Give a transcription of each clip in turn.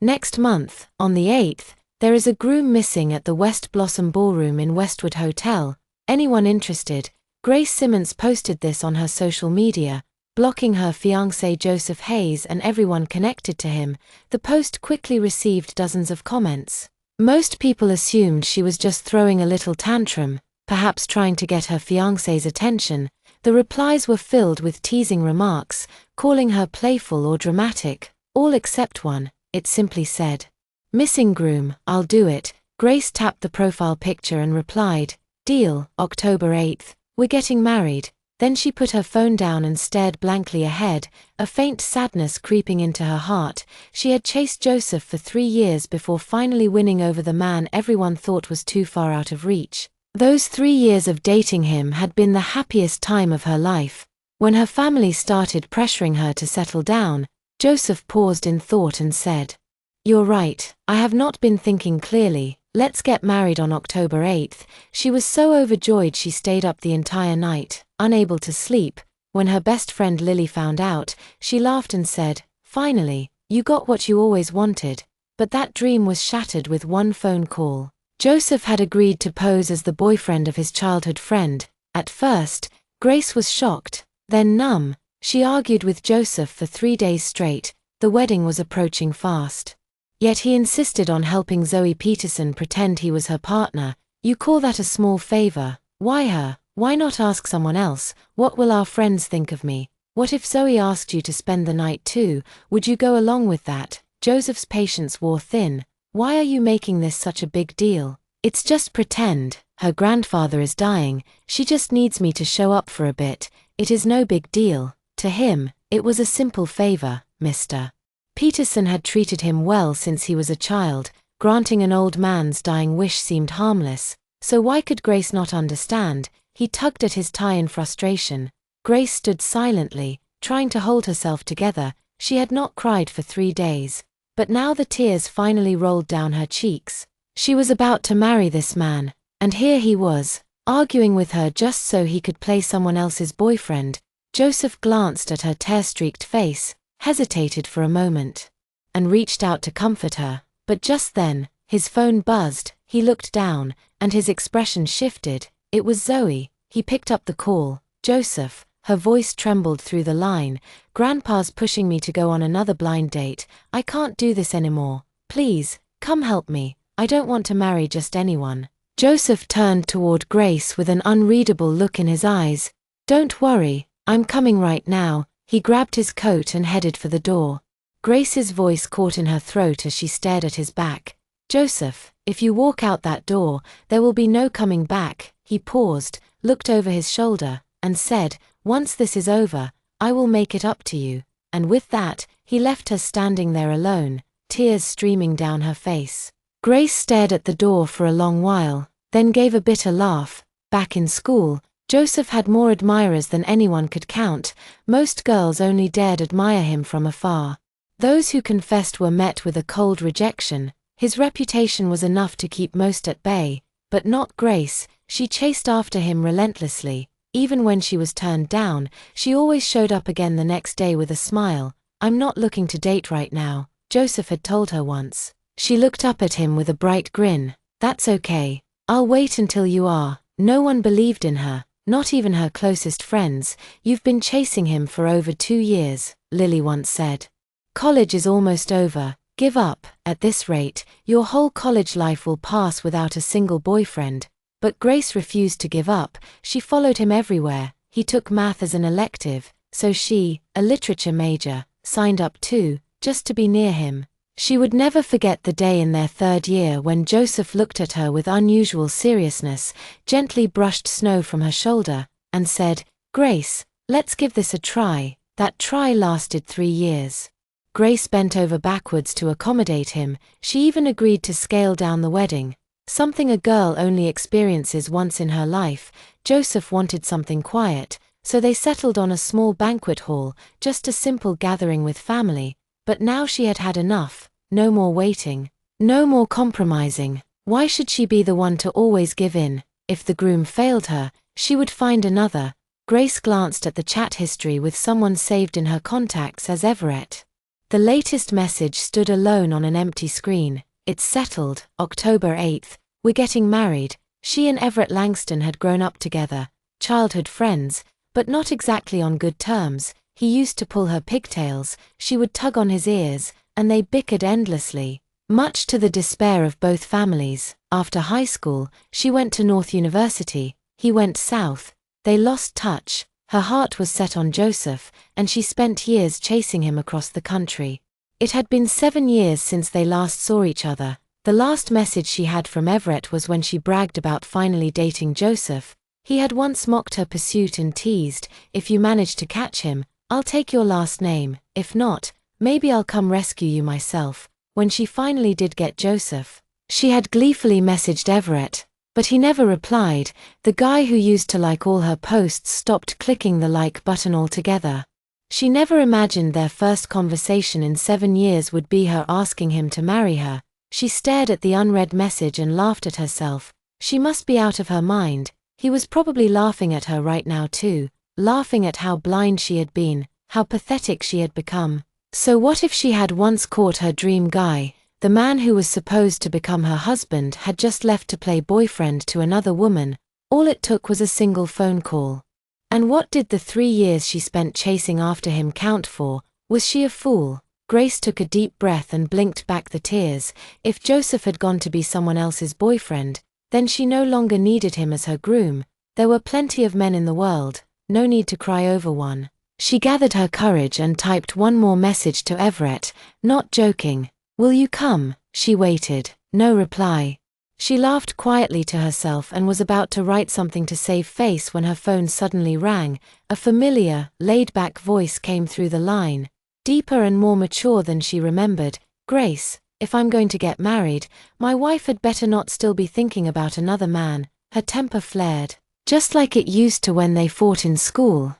Next month, on the 8th, there is a groom missing at the West Blossom Ballroom in Westwood Hotel. Anyone interested? Grace Simmons posted this on her social media, blocking her fiancé Joseph Hayes and everyone connected to him. The post quickly received dozens of comments. Most people assumed she was just throwing a little tantrum, perhaps trying to get her fiancé's attention. The replies were filled with teasing remarks, calling her playful or dramatic, all except one. It simply said, "Missing groom, I'll do it." Grace tapped the profile picture and replied, "Deal, October 8th, we're getting married." Then she put her phone down and stared blankly ahead, a faint sadness creeping into her heart. She had chased Joseph for 3 years before finally winning over the man everyone thought was too far out of reach. Those 3 years of dating him had been the happiest time of her life. When her family started pressuring her to settle down, Joseph paused in thought and said, "You're right, I have not been thinking clearly. Let's get married on October 8th. She was so overjoyed she stayed up the entire night, unable to sleep. When her best friend Lily found out, she laughed and said, "Finally, you got what you always wanted." But that dream was shattered with one phone call. Joseph had agreed to pose as the boyfriend of his childhood friend. At first, Grace was shocked, then numb. She argued with Joseph for 3 days straight. The wedding was approaching fast. Yet he insisted on helping Zoe Peterson pretend he was her partner. "You call that a small favor? Why her? Why not ask someone else? What will our friends think of me? What if Zoe asked you to spend the night too? Would you go along with that?" Joseph's patience wore thin. "Why are you making this such a big deal? It's just pretend. Her grandfather is dying. She just needs me to show up for a bit. It is no big deal." To him, it was a simple favor. Mr. Peterson had treated him well since he was a child. Granting an old man's dying wish seemed harmless. So why could Grace not understand? He tugged at his tie in frustration. Grace stood silently, trying to hold herself together. She had not cried for 3 days. But now the tears finally rolled down her cheeks. She was about to marry this man, and here he was, arguing with her just so he could play someone else's boyfriend. Joseph glanced at her tear-streaked face, hesitated for a moment, and reached out to comfort her. But just then, his phone buzzed. He looked down, and his expression shifted. It was Zoe. He picked up the call. "Joseph," her voice trembled through the line. "Grandpa's pushing me to go on another blind date. I can't do this anymore. Please, come help me. I don't want to marry just anyone." Joseph turned toward Grace with an unreadable look in his eyes. "Don't worry, I'm coming right now." He grabbed his coat and headed for the door. Grace's voice caught in her throat as she stared at his back. "Joseph, if you walk out that door, there will be no coming back." He paused, looked over his shoulder, and said, "Once this is over, I will make it up to you." And with that, he left her standing there alone, tears streaming down her face. Grace stared at the door for a long while, then gave a bitter laugh. Back in school, Joseph had more admirers than anyone could count. Most girls only dared admire him from afar. Those who confessed were met with a cold rejection. His reputation was enough to keep most at bay, but not Grace. She chased after him relentlessly. Even when she was turned down, she always showed up again the next day with a smile. "I'm not looking to date right now," Joseph had told her once. She looked up at him with a bright grin. "That's okay. I'll wait until you are." No one believed in her, not even her closest friends. "You've been chasing him for over 2 years, Lily once said. "College is almost over. Give up. At this rate, your whole college life will pass without a single boyfriend." But Grace refused to give up. She followed him everywhere. He took math as an elective, so she, a literature major, signed up too, just to be near him. She would never forget the day in their 3rd year when Joseph looked at her with unusual seriousness, gently brushed snow from her shoulder, and said, "Grace, let's give this a try." That try lasted 3 years. Grace bent over backwards to accommodate him. She even agreed to scale down the wedding, something a girl only experiences once in her life. Joseph wanted something quiet, so they settled on a small banquet hall, just a simple gathering with family. But now she had had enough. No more waiting. No more compromising. Why should she be the one to always give in? If the groom failed her, she would find another. Grace glanced at the chat history with someone saved in her contacts as Everett. The latest message stood alone on an empty screen. It's settled, October 8th, we're getting married. She and Everett Langston had grown up together, childhood friends, but not exactly on good terms. He used to pull her pigtails, she would tug on his ears, and they bickered endlessly, much to the despair of both families. After high school, she went to North University, he went south. They lost touch. Her heart was set on Joseph, and she spent years chasing him across the country. It had been 7 years since they last saw each other. The last message she had from Everett was when she bragged about finally dating Joseph. He had once mocked her pursuit and teased, "If you manage to catch him, I'll take your last name. If not, maybe I'll come rescue you myself." When she finally did get Joseph, she had gleefully messaged Everett, but he never replied. The guy who used to like all her posts stopped clicking the like button altogether. She never imagined their first conversation in 7 years would be her asking him to marry her. She stared at the unread message and laughed at herself. She must be out of her mind. He was probably laughing at her right now too, laughing at how blind she had been, how pathetic she had become. So what if she had once caught her dream guy? The man who was supposed to become her husband had just left to play boyfriend to another woman. All it took was a single phone call. And what did the 3 years she spent chasing after him count for? Was she a fool? Grace took a deep breath and blinked back the tears. If Joseph had gone to be someone else's boyfriend, then she no longer needed him as her groom. There were plenty of men in the world, no need to cry over one. She gathered her courage and typed one more message to Everett, not joking. "Will you come?" She waited. No reply. She laughed quietly to herself and was about to write something to save face when her phone suddenly rang. A familiar, laid-back voice came through the line, deeper and more mature than she remembered. "Grace, if I'm going to get married, my wife had better not still be thinking about another man." Her temper flared, just like it used to when they fought in school.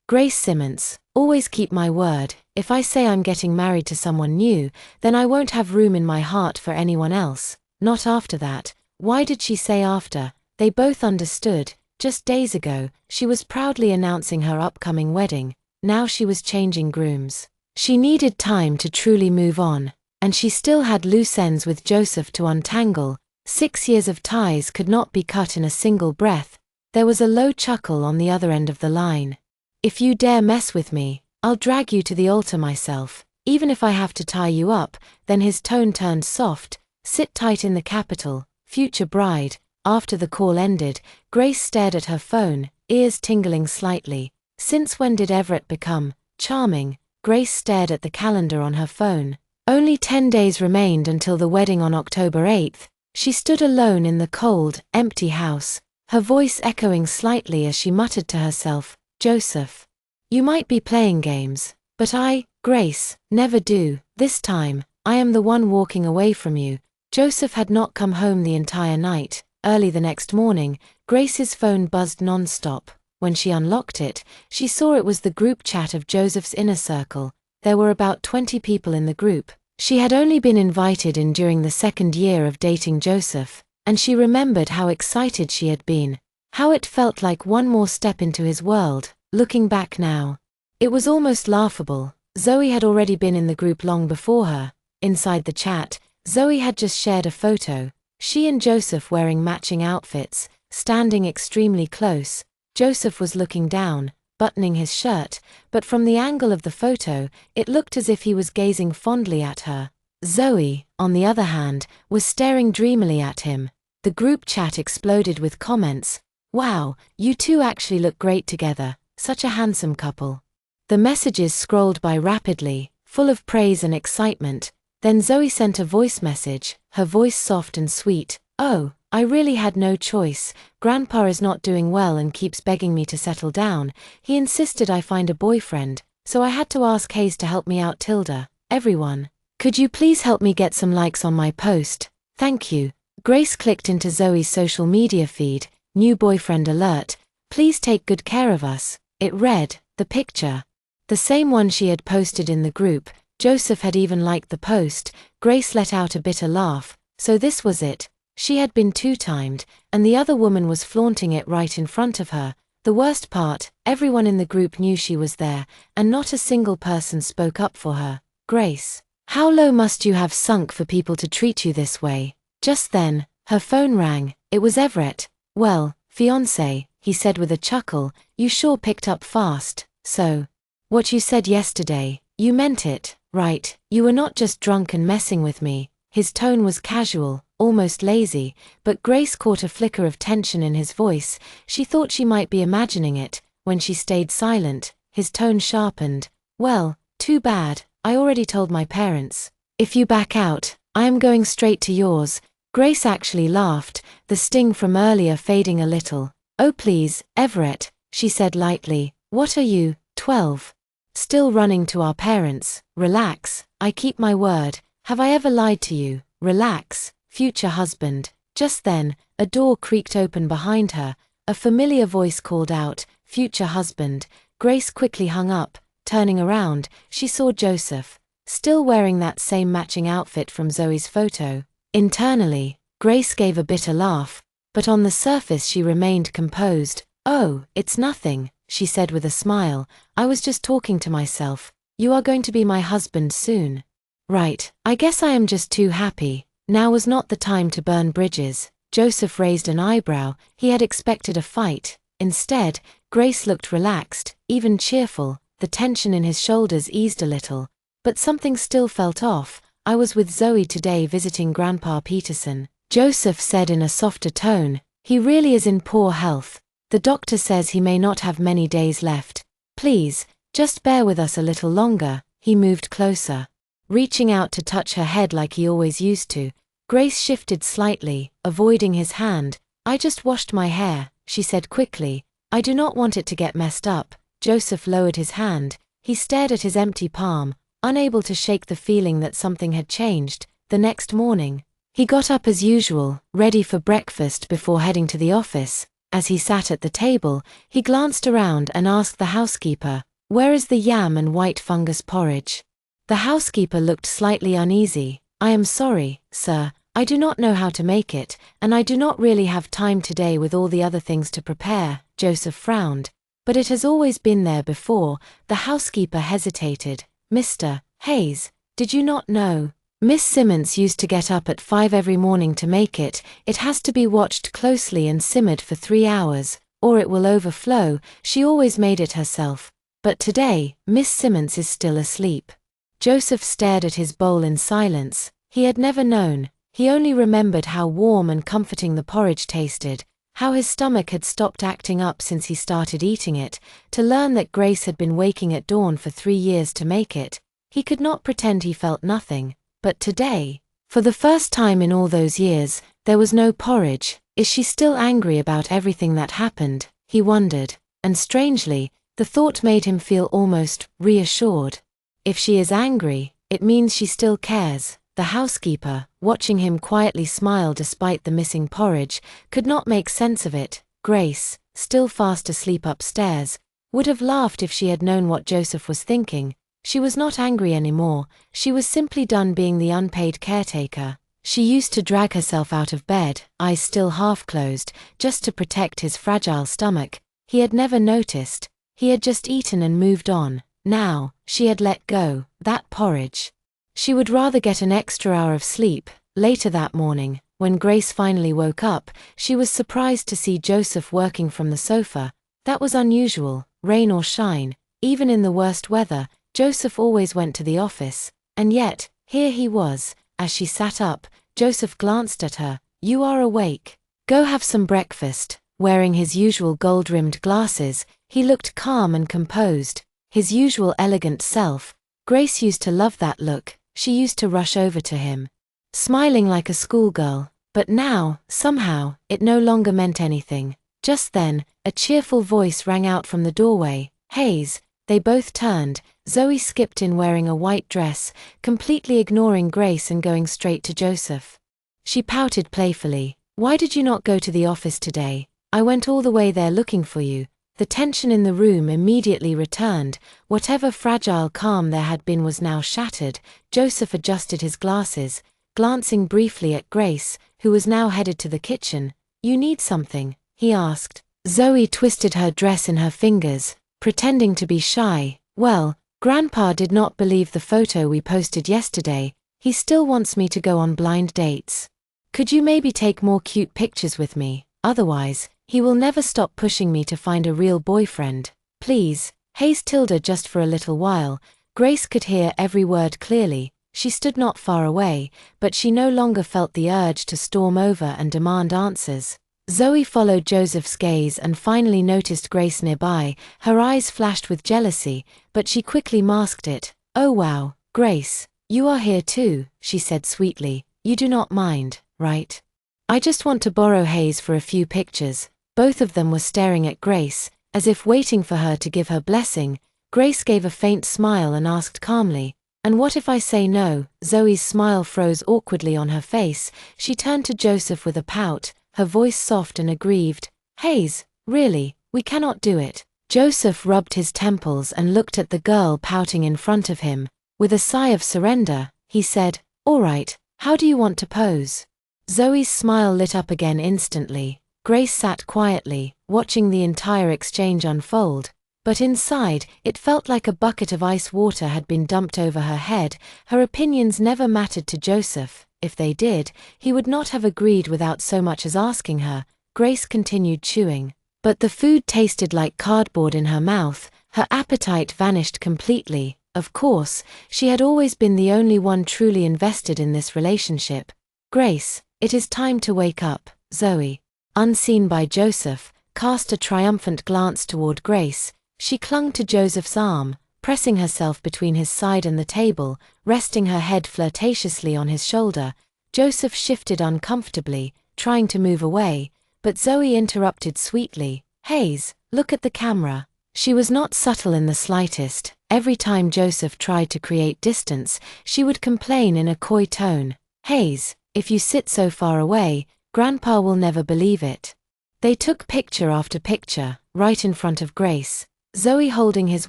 Grace Simmons, always keep my word. If I say I'm getting married to someone new, then I won't have room in my heart for anyone else. Not after that. Why did she say after? They both understood. Just days ago, she was proudly announcing her upcoming wedding. Now she was changing grooms. She needed time to truly move on, and she still had loose ends with Joseph to untangle. 6 years of ties could not be cut in a single breath. There was a low chuckle on the other end of the line. "If you dare mess with me, I'll drag you to the altar myself, even if I have to tie you up." Then his tone turned soft. "Sit tight in the Capitol, future bride." After the call ended, Grace stared at her phone, ears tingling slightly. Since when did Everett become charming? Grace stared at the calendar on her phone. Only 10 days remained until the wedding on October 8th. She stood alone in the cold, empty house, her voice echoing slightly as she muttered to herself, "Joseph, you might be playing games, but I, Grace, never do. This time, I am the one walking away from you." Joseph had not come home the entire night. Early the next morning, Grace's phone buzzed non-stop. When she unlocked it, she saw it was the group chat of Joseph's inner circle. There were about 20 people in the group. She had only been invited in during the 2nd year of dating Joseph, and she remembered how excited she had been, how it felt like one more step into his world. Looking back now, it was almost laughable. Zoe had already been in the group long before her. Inside the chat, Zoe had just shared a photo, she and Joseph wearing matching outfits, standing extremely close. Joseph was looking down, buttoning his shirt, but from the angle of the photo, it looked as if he was gazing fondly at her. Zoe, on the other hand, was staring dreamily at him. The group chat exploded with comments. "Wow, you two actually look great together, such a handsome couple." The messages scrolled by rapidly, full of praise and excitement. Then Zoe sent a voice message, her voice soft and sweet. "Oh, I really had no choice. Grandpa is not doing well and keeps begging me to settle down. He insisted I find a boyfriend, so I had to ask Hayes to help me out. Tilda. Everyone, could you please help me get some likes on my post? Thank you." Grace clicked into Zoe's social media feed. "New boyfriend alert. Please take good care of us." It read, the picture, the same one she had posted in the group. Joseph had even liked the post. Grace let out a bitter laugh. So this was it. She had been two-timed, and the other woman was flaunting it right in front of her. The worst part, everyone in the group knew she was there, and not a single person spoke up for her. Grace. How low must you have sunk for people to treat you this way? Just then, her phone rang. It was Everett. Well, fiancé, he said with a chuckle, you sure picked up fast. So, what you said yesterday, you meant it, right? You were not just drunk and messing with me. His tone was casual, almost lazy, but Grace caught a flicker of tension in his voice. She thought she might be imagining it. When she stayed silent, his tone sharpened. Well, too bad. I already told my parents. If you back out, I am going straight to yours. Grace actually laughed, the sting from earlier fading a little. Oh please, Everett, she said lightly. What are you, 12? Still running to our parents? Relax, I keep my word. Have I ever lied to you? Relax, future husband. Just then, a door creaked open behind her. A familiar voice called out, future husband. Grace quickly hung up. Turning around, she saw Joseph, still wearing that same matching outfit from Zoe's photo. Internally, Grace gave a bitter laugh, but on the surface she remained composed. Oh, it's nothing, she said with a smile. I was just talking to myself. You are going to be my husband soon. Right, I guess I am just too happy. Now was not the time to burn bridges. Joseph raised an eyebrow. He had expected a fight. Instead, Grace looked relaxed, even cheerful. The tension in his shoulders eased a little, but something still felt off. I was with Zoe today visiting Grandpa Peterson, Joseph said in a softer tone. He really is in poor health. The doctor says he may not have many days left. Please, just bear with us a little longer. He moved closer, reaching out to touch her head like he always used to. Grace shifted slightly, avoiding his hand. I just washed my hair, she said quickly. I do not want it to get messed up. Joseph lowered his hand. He stared at his empty palm, unable to shake the feeling that something had changed. The next morning, he got up as usual, ready for breakfast before heading to the office. As he sat at the table, he glanced around and asked the housekeeper, "Where is the yam and white fungus porridge?" The housekeeper looked slightly uneasy. "I am sorry, sir, I do not know how to make it, and I do not really have time today with all the other things to prepare." Joseph frowned. But it has always been there before. The housekeeper hesitated. Mr. Hayes, did you not know? Miss Simmons used to get up at 5 every morning to make it. It has to be watched closely and simmered for 3 hours, or it will overflow. She always made it herself. But today, Miss Simmons is still asleep. Joseph stared at his bowl in silence. He had never known. He only remembered how warm and comforting the porridge tasted, how his stomach had stopped acting up since he started eating it. To learn that Grace had been waking at dawn for 3 years to make it, he could not pretend he felt nothing. But today, for the first time in all those years, there was no porridge. Is she still angry about everything that happened? He wondered. And strangely, the thought made him feel almost reassured. If she is angry, it means she still cares. The housekeeper, watching him quietly smile despite the missing porridge, could not make sense of it. Grace, still fast asleep upstairs, would have laughed if she had known what Joseph was thinking. She was not angry anymore. She was simply done being the unpaid caretaker. She used to drag herself out of bed, eyes still half closed, just to protect his fragile stomach. He had never noticed. He had just eaten and moved on. Now, she had let go. That porridge. She would rather get an extra hour of sleep. Later that morning, when Grace finally woke up, she was surprised to see Joseph working from the sofa. That was unusual, rain or shine. Even in the worst weather, Joseph always went to the office. And yet, here he was. As she sat up, Joseph glanced at her. "You are awake. Go have some breakfast." Wearing his usual gold-rimmed glasses, he looked calm and composed. His usual elegant self. Grace used to love that look. She used to rush over to him, smiling like a schoolgirl. But now, somehow, it no longer meant anything. Just then, a cheerful voice rang out from the doorway. "Hayes." They both turned. Zoe skipped in wearing a white dress, completely ignoring Grace and going straight to Joseph. She pouted playfully. "Why did you not go to the office today? I went all the way there looking for you." The tension in the room immediately returned. Whatever fragile calm there had been was now shattered. Joseph adjusted his glasses, glancing briefly at Grace, who was now headed to the kitchen. "You need something?" he asked. Zoe twisted her dress in her fingers, pretending to be shy. "Well, Grandpa did not believe the photo we posted yesterday. He still wants me to go on blind dates. Could you maybe take more cute pictures with me? Otherwise, he will never stop pushing me to find a real boyfriend. Please. Hayes Tilda just for a little while. Grace could hear every word clearly. She stood not far away, but she no longer felt the urge to storm over and demand answers. Zoe followed Joseph's gaze and finally noticed Grace nearby. Her eyes flashed with jealousy, but she quickly masked it. "Oh wow, Grace, you are here too," she said sweetly. "You do not mind, right? I just want to borrow Hayes for a few pictures." Both of them were staring at Grace, as if waiting for her to give her blessing. Grace gave a faint smile and asked calmly, "And what if I say no?" Zoe's smile froze awkwardly on her face. She turned to Joseph with a pout, her voice soft and aggrieved. "Hayes, really, we cannot do it." Joseph rubbed his temples and looked at the girl pouting in front of him. With a sigh of surrender, he said, "All right, how do you want to pose?" Zoe's smile lit up again instantly. Grace sat quietly, watching the entire exchange unfold. But inside, it felt like a bucket of ice water had been dumped over her head. Her opinions never mattered to Joseph. If they did, he would not have agreed without so much as asking her. Grace continued chewing. But the food tasted like cardboard in her mouth. Her appetite vanished completely. Of course, she had always been the only one truly invested in this relationship. "Grace, it is time to wake up." Zoe, unseen by Joseph, cast a triumphant glance toward Grace. She clung to Joseph's arm, pressing herself between his side and the table, resting her head flirtatiously on his shoulder. Joseph shifted uncomfortably, trying to move away, but Zoe interrupted sweetly. "Hayes, look at the camera." She was not subtle in the slightest. Every time Joseph tried to create distance, she would complain in a coy tone. "Hayes, if you sit so far away, Grandpa will never believe it." They took picture after picture, right in front of Grace. Zoe holding his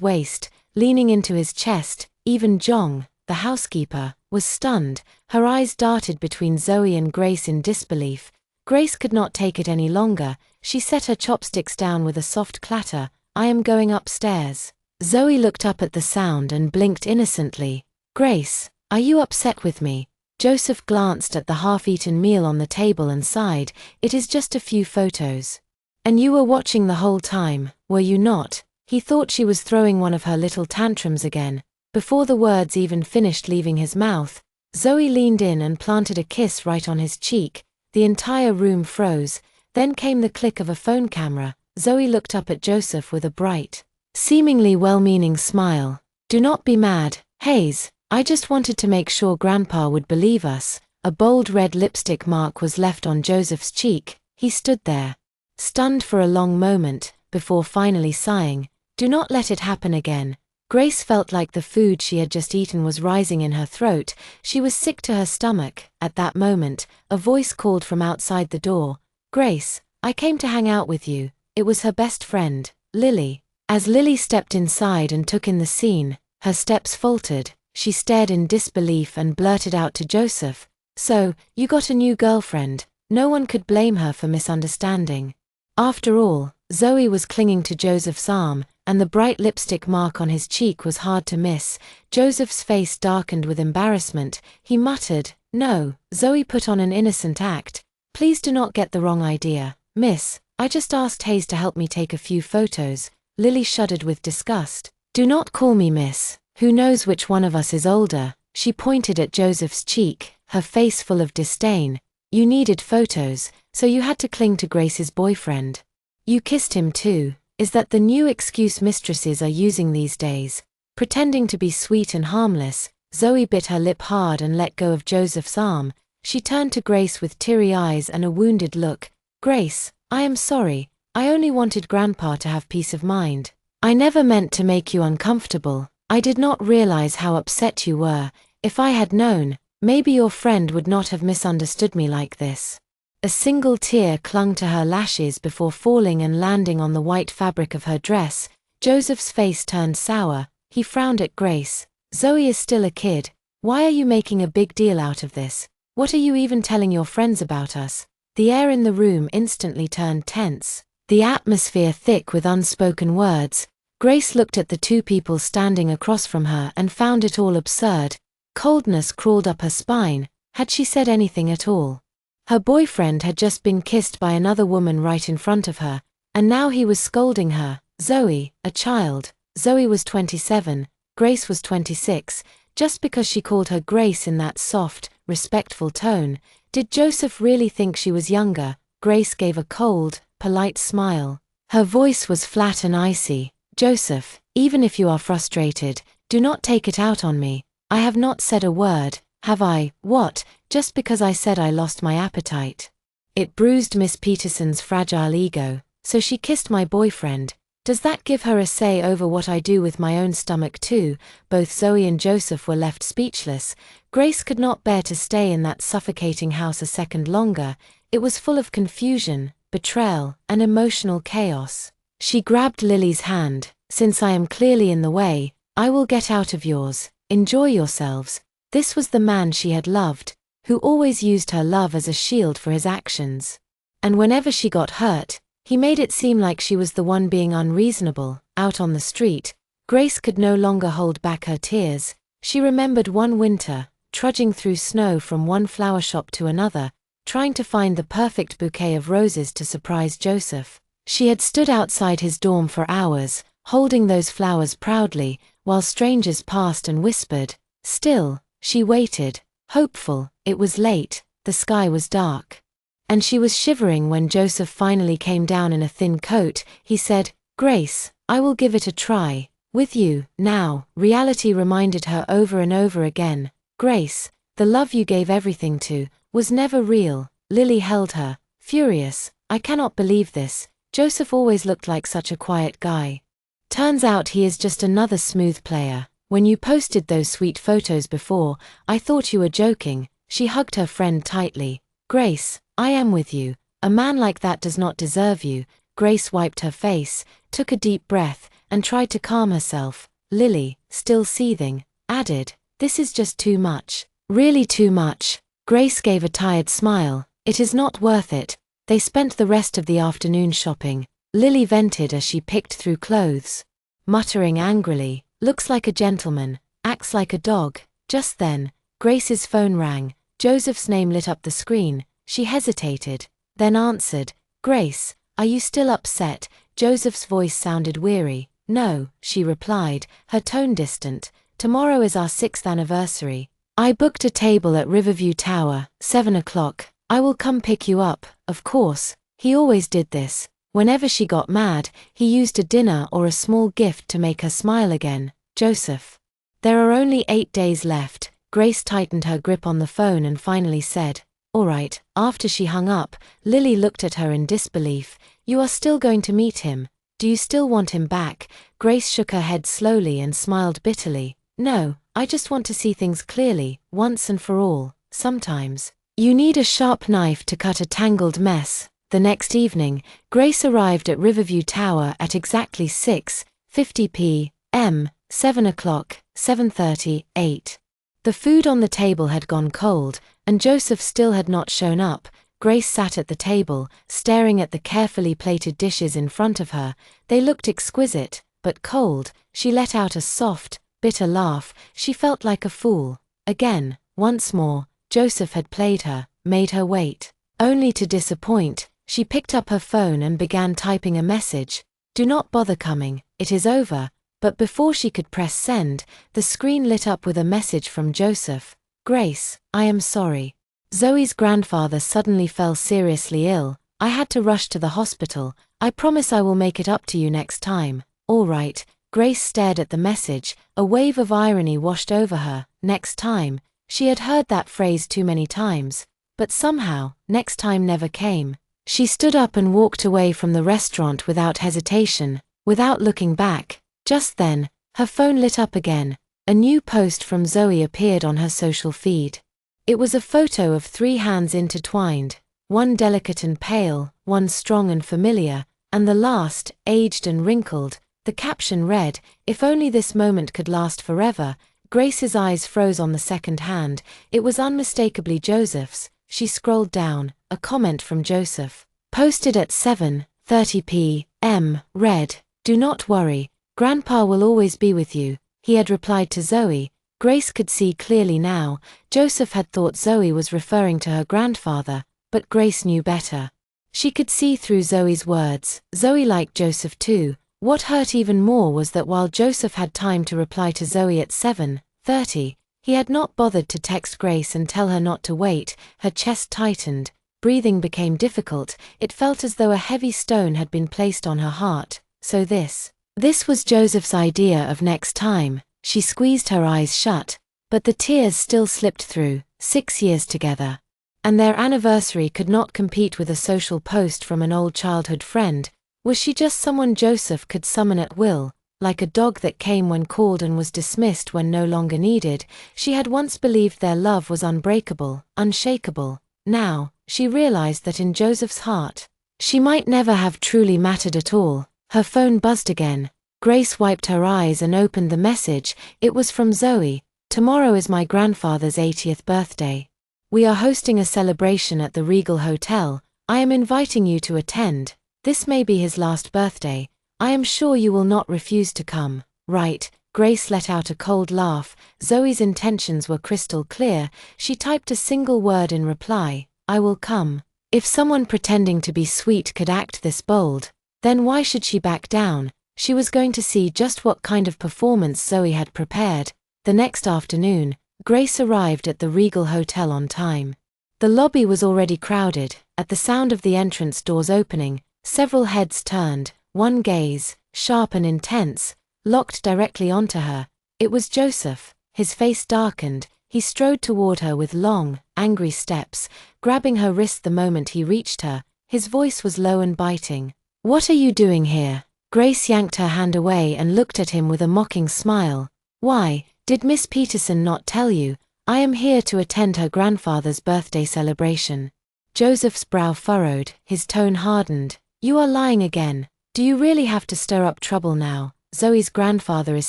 waist, leaning into his chest. Even Jong, the housekeeper, was stunned. Her eyes darted between Zoe and Grace in disbelief. Grace could not take it any longer. She set her chopsticks down with a soft clatter. "I am going upstairs." Zoe looked up at the sound and blinked innocently. "Grace, are you upset with me?" Joseph glanced at the half-eaten meal on the table and sighed. "It is just a few photos." "And you were watching the whole time, were you not?" He thought she was throwing one of her little tantrums again. Before the words even finished leaving his mouth, Zoe leaned in and planted a kiss right on his cheek. The entire room froze. Then came the click of a phone camera. Zoe looked up at Joseph with a bright, seemingly well-meaning smile. "Do not be mad, Hayes. I just wanted to make sure Grandpa would believe us." A bold red lipstick mark was left on Joseph's cheek. He stood there, stunned for a long moment, before finally sighing. "Do not let it happen again." Grace felt like the food she had just eaten was rising in her throat. She was sick to her stomach. At that moment, a voice called from outside the door. "Grace, I came to hang out with you." It was her best friend, Lily. As Lily stepped inside and took in the scene, her steps faltered. She stared in disbelief and blurted out to Joseph, "So, you got a new girlfriend." No one could blame her for misunderstanding. After all, Zoe was clinging to Joseph's arm, and the bright lipstick mark on his cheek was hard to miss. Joseph's face darkened with embarrassment. He muttered, "No." Zoe put on an innocent act. "Please do not get the wrong idea, miss. I just asked Hayes to help me take a few photos." Lily shuddered with disgust. "Do not call me miss. Who knows which one of us is older?" She pointed at Joseph's cheek, her face full of disdain. "You needed photos, so you had to cling to Grace's boyfriend. You kissed him too. Is that the new excuse mistresses are using these days? Pretending to be sweet and harmless." Zoe bit her lip hard and let go of Joseph's arm. She turned to Grace with teary eyes and a wounded look. "Grace, I am sorry. I only wanted Grandpa to have peace of mind. I never meant to make you uncomfortable. I did not realize how upset you were. If I had known, maybe your friend would not have misunderstood me like this." A single tear clung to her lashes before falling and landing on the white fabric of her dress. Joseph's face turned sour. He frowned at Grace. "Zoe is still a kid. Why are you making a big deal out of this? What are you even telling your friends about us?" The air in the room instantly turned tense, the atmosphere thick with unspoken words. Grace looked at the two people standing across from her and found it all absurd. Coldness crawled up her spine. Had she said anything at all? Her boyfriend had just been kissed by another woman right in front of her, and now he was scolding her. Zoe, a child. Zoe was 27, Grace was 26. Just because she called her Grace in that soft, respectful tone, did Joseph really think she was younger? Grace gave a cold, polite smile. Her voice was flat and icy. Joseph, even if you are frustrated, do not take it out on me. I have not said a word, have I? What, just because I said I lost my appetite? It bruised Miss Peterson's fragile ego. So she kissed my boyfriend. Does that give her a say over what I do with my own stomach too? Both Zoe and Joseph were left speechless. Grace could not bear to stay in that suffocating house a second longer. It was full of confusion, betrayal, and emotional chaos. She grabbed Lily's hand. Since I am clearly in the way, I will get out of yours. Enjoy yourselves. This was the man she had loved, who always used her love as a shield for his actions. And whenever she got hurt, he made it seem like she was the one being unreasonable. Out on the street, Grace could no longer hold back her tears. She remembered one winter, trudging through snow from one flower shop to another, trying to find the perfect bouquet of roses to surprise Joseph. She had stood outside his dorm for hours, holding those flowers proudly, while strangers passed and whispered. Still, she waited, hopeful. It was late, the sky was dark. And she was shivering when Joseph finally came down in a thin coat. He said, "Grace, I will give it a try. With you, now." Reality reminded her over and over again. Grace, the love you gave everything to, was never real. Lily held her, furious. I cannot believe this. Joseph always looked like such a quiet guy. Turns out he is just another smooth player. When you posted those sweet photos before, I thought you were joking. She hugged her friend tightly. Grace, I am with you. A man like that does not deserve you. Grace wiped her face, took a deep breath, and tried to calm herself. Lily, still seething, added, "This is just too much. Really too much." Grace gave a tired smile. "It is not worth it." They spent the rest of the afternoon shopping. Lily vented as she picked through clothes, muttering angrily, "Looks like a gentleman, acts like a dog." Just then, Grace's phone rang. Joseph's name lit up the screen. She hesitated, then answered. "Grace, are you still upset?" Joseph's voice sounded weary. "No," she replied, her tone distant. "Tomorrow is our 6th anniversary. I booked a table at Riverview Tower, 7 o'clock. I will come pick you up." Of course, he always did this. Whenever she got mad, he used a dinner or a small gift to make her smile again. Joseph. There are only 8 days left. Grace tightened her grip on the phone and finally said, "All right." After she hung up, Lily looked at her in disbelief. "You are still going to meet him? Do you still want him back?" Grace shook her head slowly and smiled bitterly. "No, I just want to see things clearly, once and for all. Sometimes you need a sharp knife to cut a tangled mess." The next evening, Grace arrived at Riverview Tower at exactly 6:50 p.m., 7 o'clock, 7:30, 8. The food on the table had gone cold, and Joseph still had not shown up. Grace sat at the table, staring at the carefully plated dishes in front of her. They looked exquisite, but cold. She let out a soft, bitter laugh. She felt like a fool. Again, once more, Joseph had played her, made her wait. Only to disappoint. She picked up her phone and began typing a message. "Do not bother coming, it is over." But before she could press send, the screen lit up with a message from Joseph. "Grace, I am sorry. Zoe's grandfather suddenly fell seriously ill. I had to rush to the hospital. I promise I will make it up to you next time." "All right." Grace stared at the message. A wave of irony washed over her. Next time. She had heard that phrase too many times. But somehow, next time never came. She stood up and walked away from the restaurant without hesitation, without looking back. Just then, her phone lit up again. A new post from Zoe appeared on her social feed. It was a photo of 3 hands intertwined, one delicate and pale, one strong and familiar, and the last, aged and wrinkled. The caption read, "If only this moment could last forever." Grace's eyes froze on the second hand. It was unmistakably Joseph's. She scrolled down. A comment from Joseph, posted at 7:30 p.m., read, "Do not worry. "Grandpa will always be with you," he had replied to Zoe. Grace could see clearly now. Joseph had thought Zoe was referring to her grandfather, but Grace knew better. She could see through Zoe's words. Zoe liked Joseph too. What hurt even more was that while Joseph had time to reply to Zoe at 7:30, he had not bothered to text Grace and tell her not to wait. Her chest tightened, breathing became difficult, it felt as though a heavy stone had been placed on her heart. So this was Joseph's idea of next time. She squeezed her eyes shut, but the tears still slipped through. 6 years together. And their anniversary could not compete with a social post from an old childhood friend. Was she just someone Joseph could summon at will, like a dog that came when called and was dismissed when no longer needed? She had once believed their love was unbreakable, unshakable. Now, she realized that in Joseph's heart, she might never have truly mattered at all. Her phone buzzed again. Grace wiped her eyes and opened the message. It was from Zoe. "Tomorrow is my grandfather's 80th birthday. We are hosting a celebration at the Regal Hotel. I am inviting you to attend. This may be his last birthday. I am sure you will not refuse to come, right?" Grace let out a cold laugh. Zoe's intentions were crystal clear. She typed a single word in reply: "I will come." If someone pretending to be sweet could act this bold, then why should she back down? She was going to see just what kind of performance Zoe had prepared. The next afternoon, Grace arrived at the Regal Hotel on time. The lobby was already crowded. At the sound of the entrance doors opening, several heads turned. One gaze, sharp and intense, locked directly onto her. It was Joseph. His face darkened. He strode toward her with long, angry steps, grabbing her wrist the moment he reached her. His voice was low and biting. "What are you doing here?" Grace yanked her hand away and looked at him with a mocking smile. "Why, did Miss Peterson not tell you? I am here to attend her grandfather's birthday celebration." Joseph's brow furrowed, his tone hardened. "You are lying again. Do you really have to stir up trouble now? Zoe's grandfather is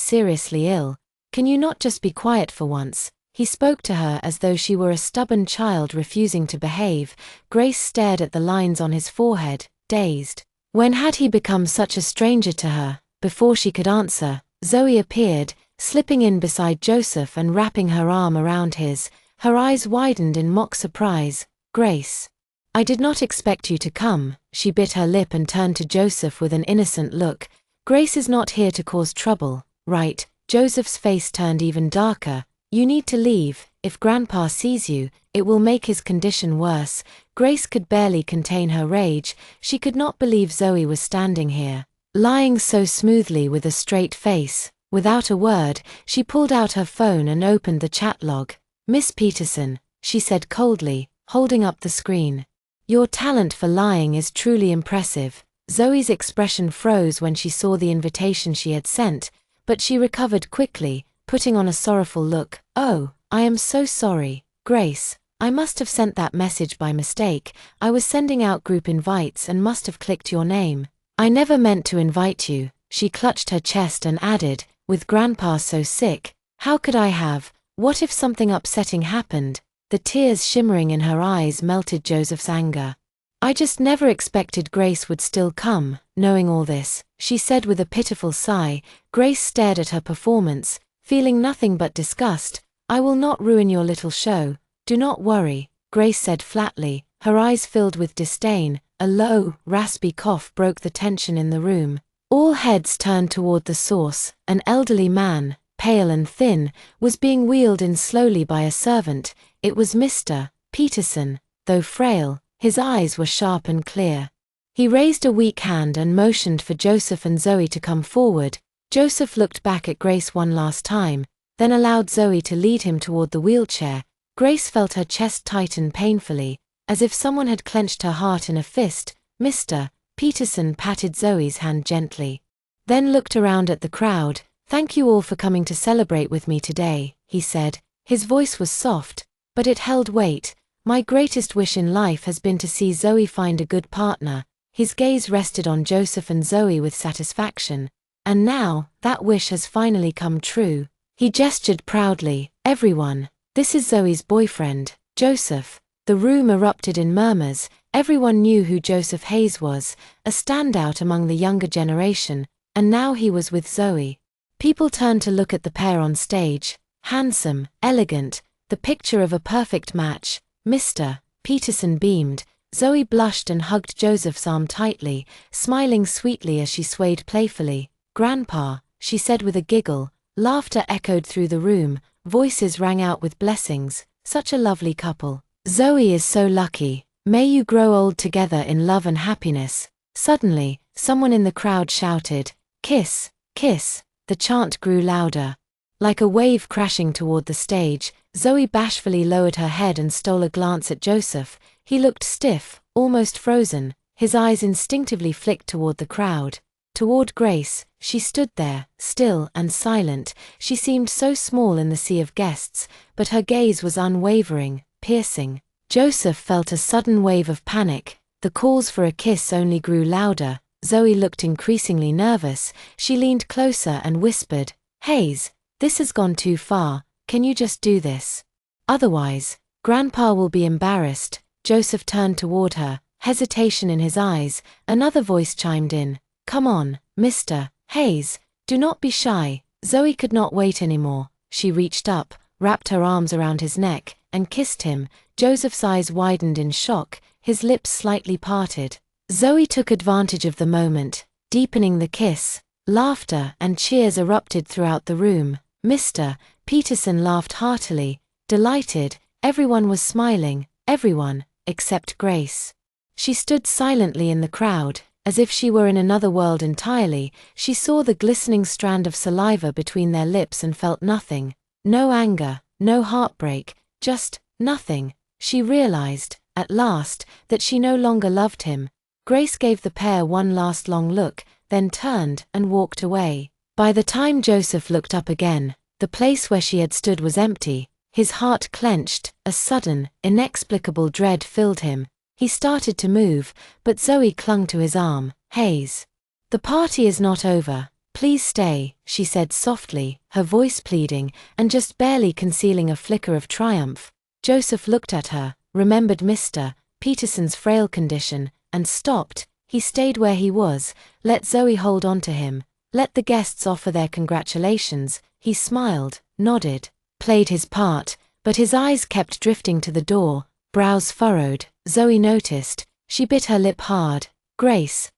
seriously ill. Can you not just be quiet for once?" He spoke to her as though she were a stubborn child refusing to behave. Grace stared at the lines on his forehead, dazed. When had he become such a stranger to her? Before she could answer, Zoe appeared, slipping in beside Joseph and wrapping her arm around his. Her eyes widened in mock surprise. "Grace, I did not expect you to come." She bit her lip and turned to Joseph with an innocent look. "Grace is not here to cause trouble, right?" Joseph's face turned even darker. "You need to leave. If Grandpa sees you, it will make his condition worse." Grace could barely contain her rage. She could not believe Zoe was standing here, lying so smoothly with a straight face. Without a word, she pulled out her phone and opened the chat log. "Miss Peterson," she said coldly, holding up the screen. "Your talent for lying is truly impressive." Zoe's expression froze when she saw the invitation she had sent, but she recovered quickly, putting on a sorrowful look. "Oh, I am so sorry, Grace. I must have sent that message by mistake. I was sending out group invites and must have clicked your name. I never meant to invite you." She clutched her chest and added, "With Grandpa so sick, how could I have? What if something upsetting happened?" The tears shimmering in her eyes melted Joseph's anger. "I just never expected Grace would still come, knowing all this," she said with a pitiful sigh. Grace stared at her performance, feeling nothing but disgust. "I will not ruin your little show. Do not worry," Grace said flatly, her eyes filled with disdain. A low, raspy cough broke the tension in the room. All heads turned toward the source. An elderly man, pale and thin, was being wheeled in slowly by a servant. It was Mr. Peterson. Though frail, his eyes were sharp and clear. He raised a weak hand and motioned for Joseph and Zoe to come forward. Joseph looked back at Grace one last time, then allowed Zoe to lead him toward the wheelchair. Grace felt her chest tighten painfully, as if someone had clenched her heart in a fist. Mr. Peterson patted Zoe's hand gently, then looked around at the crowd. "Thank you all for coming to celebrate with me today," he said. His voice was soft, but it held weight. "My greatest wish in life has been to see Zoe find a good partner." His gaze rested on Joseph and Zoe with satisfaction. "And now, that wish has finally come true." He gestured proudly. "Everyone, this is Zoe's boyfriend, Joseph." The room erupted in murmurs. Everyone knew who Joseph Hayes was, a standout among the younger generation. and now he was with Zoe. People turned to look at the pair on stage. Handsome, elegant, the picture of a perfect match. Mr. Peterson beamed. Zoe blushed and hugged Joseph's arm tightly, smiling sweetly as she swayed playfully. "Grandpa," she said with a giggle. Laughter echoed through the room, voices rang out with blessings. "Such a lovely couple. Zoe is so lucky. May you grow old together in love and happiness." Suddenly, someone in the crowd shouted, "Kiss, kiss." The chant grew louder. Like a wave crashing toward the stage, Zoe bashfully lowered her head and stole a glance at Joseph. He looked stiff, almost frozen. His eyes instinctively flicked toward the crowd. Toward Grace. She stood there, still and silent. She seemed so small in the sea of guests, but her gaze was unwavering, piercing. Joseph felt a sudden wave of panic. The calls for a kiss only grew louder. Zoe looked increasingly nervous. She leaned closer and whispered, "Hayes, this has gone too far. Can you just do this? Otherwise, Grandpa will be embarrassed." Joseph turned toward her, hesitation in his eyes. Another voice chimed in, "Come on, Mr. Hayes, do not be shy." Zoe could not wait anymore. She reached up, wrapped her arms around his neck, and kissed him. Joseph's eyes widened in shock, his lips slightly parted. Zoe took advantage of the moment, deepening the kiss. Laughter and cheers erupted throughout the room. Mr. Peterson laughed heartily, delighted. Everyone was smiling, everyone, except Grace. She stood silently in the crowd, as if she were in another world entirely. She saw the glistening strand of saliva between their lips and felt nothing. No anger, no heartbreak, just nothing. She realized, at last, that she no longer loved him. Grace gave the pair one last long look, then turned and walked away. By the time Joseph looked up again, the place where she had stood was empty. His heart clenched, a sudden, inexplicable dread filled him. He started to move, but Zoe clung to his arm. "Hayes, the party is not over. Please stay," she said softly, her voice pleading, and just barely concealing a flicker of triumph. Joseph looked at her, remembered Mr. Peterson's frail condition, and stopped. He stayed where he was, let Zoe hold on to him, let the guests offer their congratulations. He smiled, nodded, played his part, but his eyes kept drifting to the door, brows furrowed. Zoe noticed. She bit her lip hard. Grace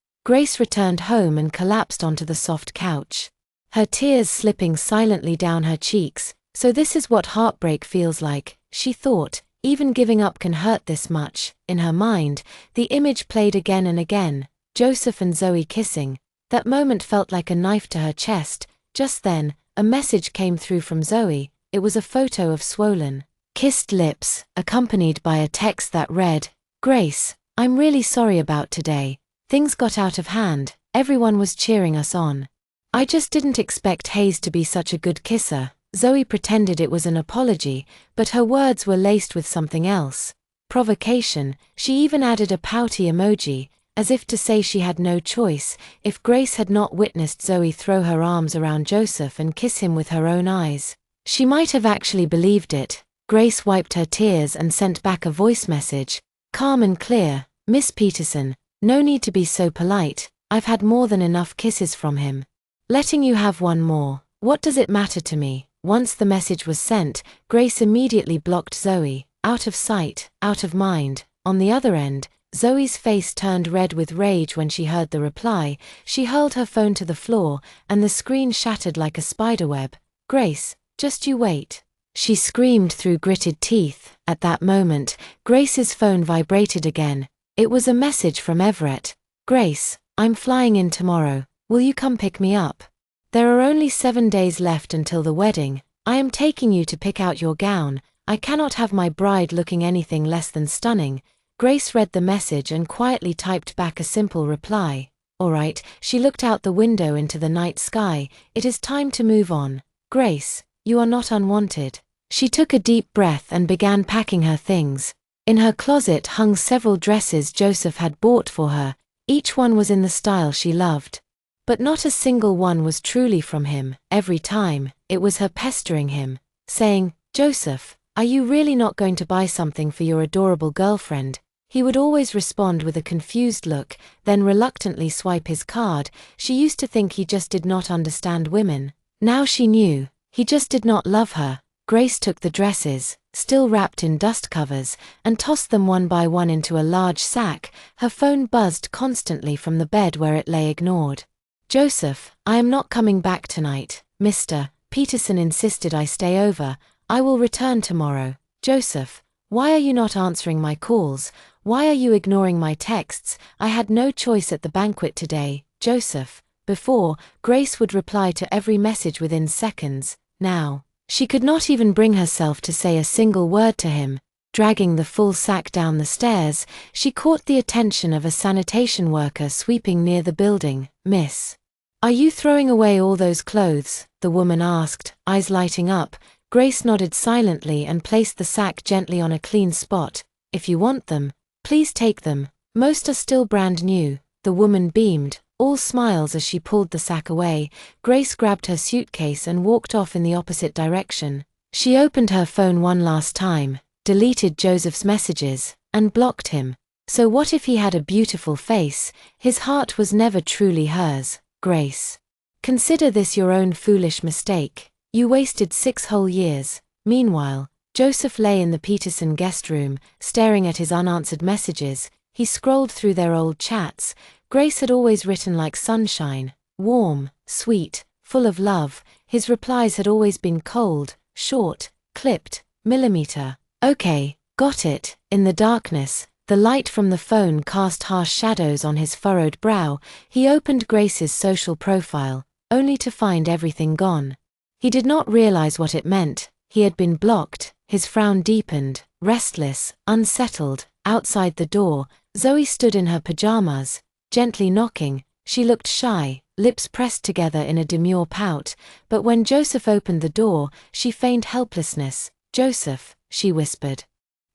returned home and collapsed onto the soft couch, her tears slipping silently down her cheeks. "So this is what heartbreak feels like," she thought. "Even giving up can hurt this much." In her mind, the image played again and again, Joseph and Zoe kissing. That moment felt like a knife to her chest. Just then, a message came through from Zoe. It was a photo of swollen, kissed lips, accompanied by a text that read, "Grace, I'm really sorry about today. Things got out of hand. Everyone was cheering us on. I just didn't expect Hayes to be such a good kisser." Zoe pretended it was an apology, but her words were laced with something else. Provocation. She even added a pouty emoji, as if to say she had no choice. If Grace had not witnessed Zoe throw her arms around Joseph and kiss him with her own eyes, she might have actually believed it. Grace wiped her tears and sent back a voice message, calm and clear. "Miss Peterson, no need to be so polite. I've had more than enough kisses from him. Letting you have one more, what does it matter to me?" Once the message was sent, Grace immediately blocked Zoe, out of sight, out of mind. On the other end, Zoe's face turned red with rage when she heard the reply. She hurled her phone to the floor, and the screen shattered like a spiderweb. "Grace, just you wait," she screamed through gritted teeth. At that moment, Grace's phone vibrated again. It was a message from Everett. "Grace, I'm flying in tomorrow. Will you come pick me up? There are only 7 days left until the wedding. I am taking you to pick out your gown. I cannot have my bride looking anything less than stunning." Grace read the message and quietly typed back a simple reply. "All right." She looked out the window into the night sky. "It is time to move on. Grace, you are not unwanted." She took a deep breath and began packing her things. In her closet hung several dresses Joseph had bought for her. Each one was in the style she loved. But not a single one was truly from him. Every time, it was her pestering him, saying, "Joseph, are you really not going to buy something for your adorable girlfriend?" He would always respond with a confused look, then reluctantly swipe his card. She used to think he just did not understand women. Now she knew, he just did not love her. Grace took the dresses, still wrapped in dust covers, and tossed them one by one into a large sack. Her phone buzzed constantly from the bed where it lay ignored. "Joseph, I am not coming back tonight. Mr. Peterson insisted I stay over. I will return tomorrow." "Joseph, why are you not answering my calls? Why are you ignoring my texts? I had no choice at the banquet today." "Joseph." Before, Grace would reply to every message within seconds. Now, she could not even bring herself to say a single word to him. Dragging the full sack down the stairs, she caught the attention of a sanitation worker sweeping near the building. "Miss, are you throwing away all those clothes?" the woman asked, eyes lighting up. Grace nodded silently and placed the sack gently on a clean spot. "If you want them, please take them. Most are still brand new." The woman beamed, all smiles as she pulled the sack away. Grace grabbed her suitcase and walked off in the opposite direction. She opened her phone one last time, deleted Joseph's messages, and blocked him. So what if he had a beautiful face? His heart was never truly hers. Grace, consider this your own foolish mistake. You wasted 6 whole years. Meanwhile, Joseph lay in the Peterson guest room, staring at his unanswered messages. He scrolled through their old chats. Grace had always written like sunshine, warm, sweet, full of love. His replies had always been cold, short, clipped, millimeter. "Okay, got it." In the darkness, the light from the phone cast harsh shadows on his furrowed brow. He opened Grace's social profile, only to find everything gone. He did not realize what it meant. He had been blocked. His frown deepened, restless, unsettled. Outside the door, Zoe stood in her pajamas, gently knocking. She looked shy, lips pressed together in a demure pout, but when Joseph opened the door, she feigned helplessness. "Joseph," she whispered.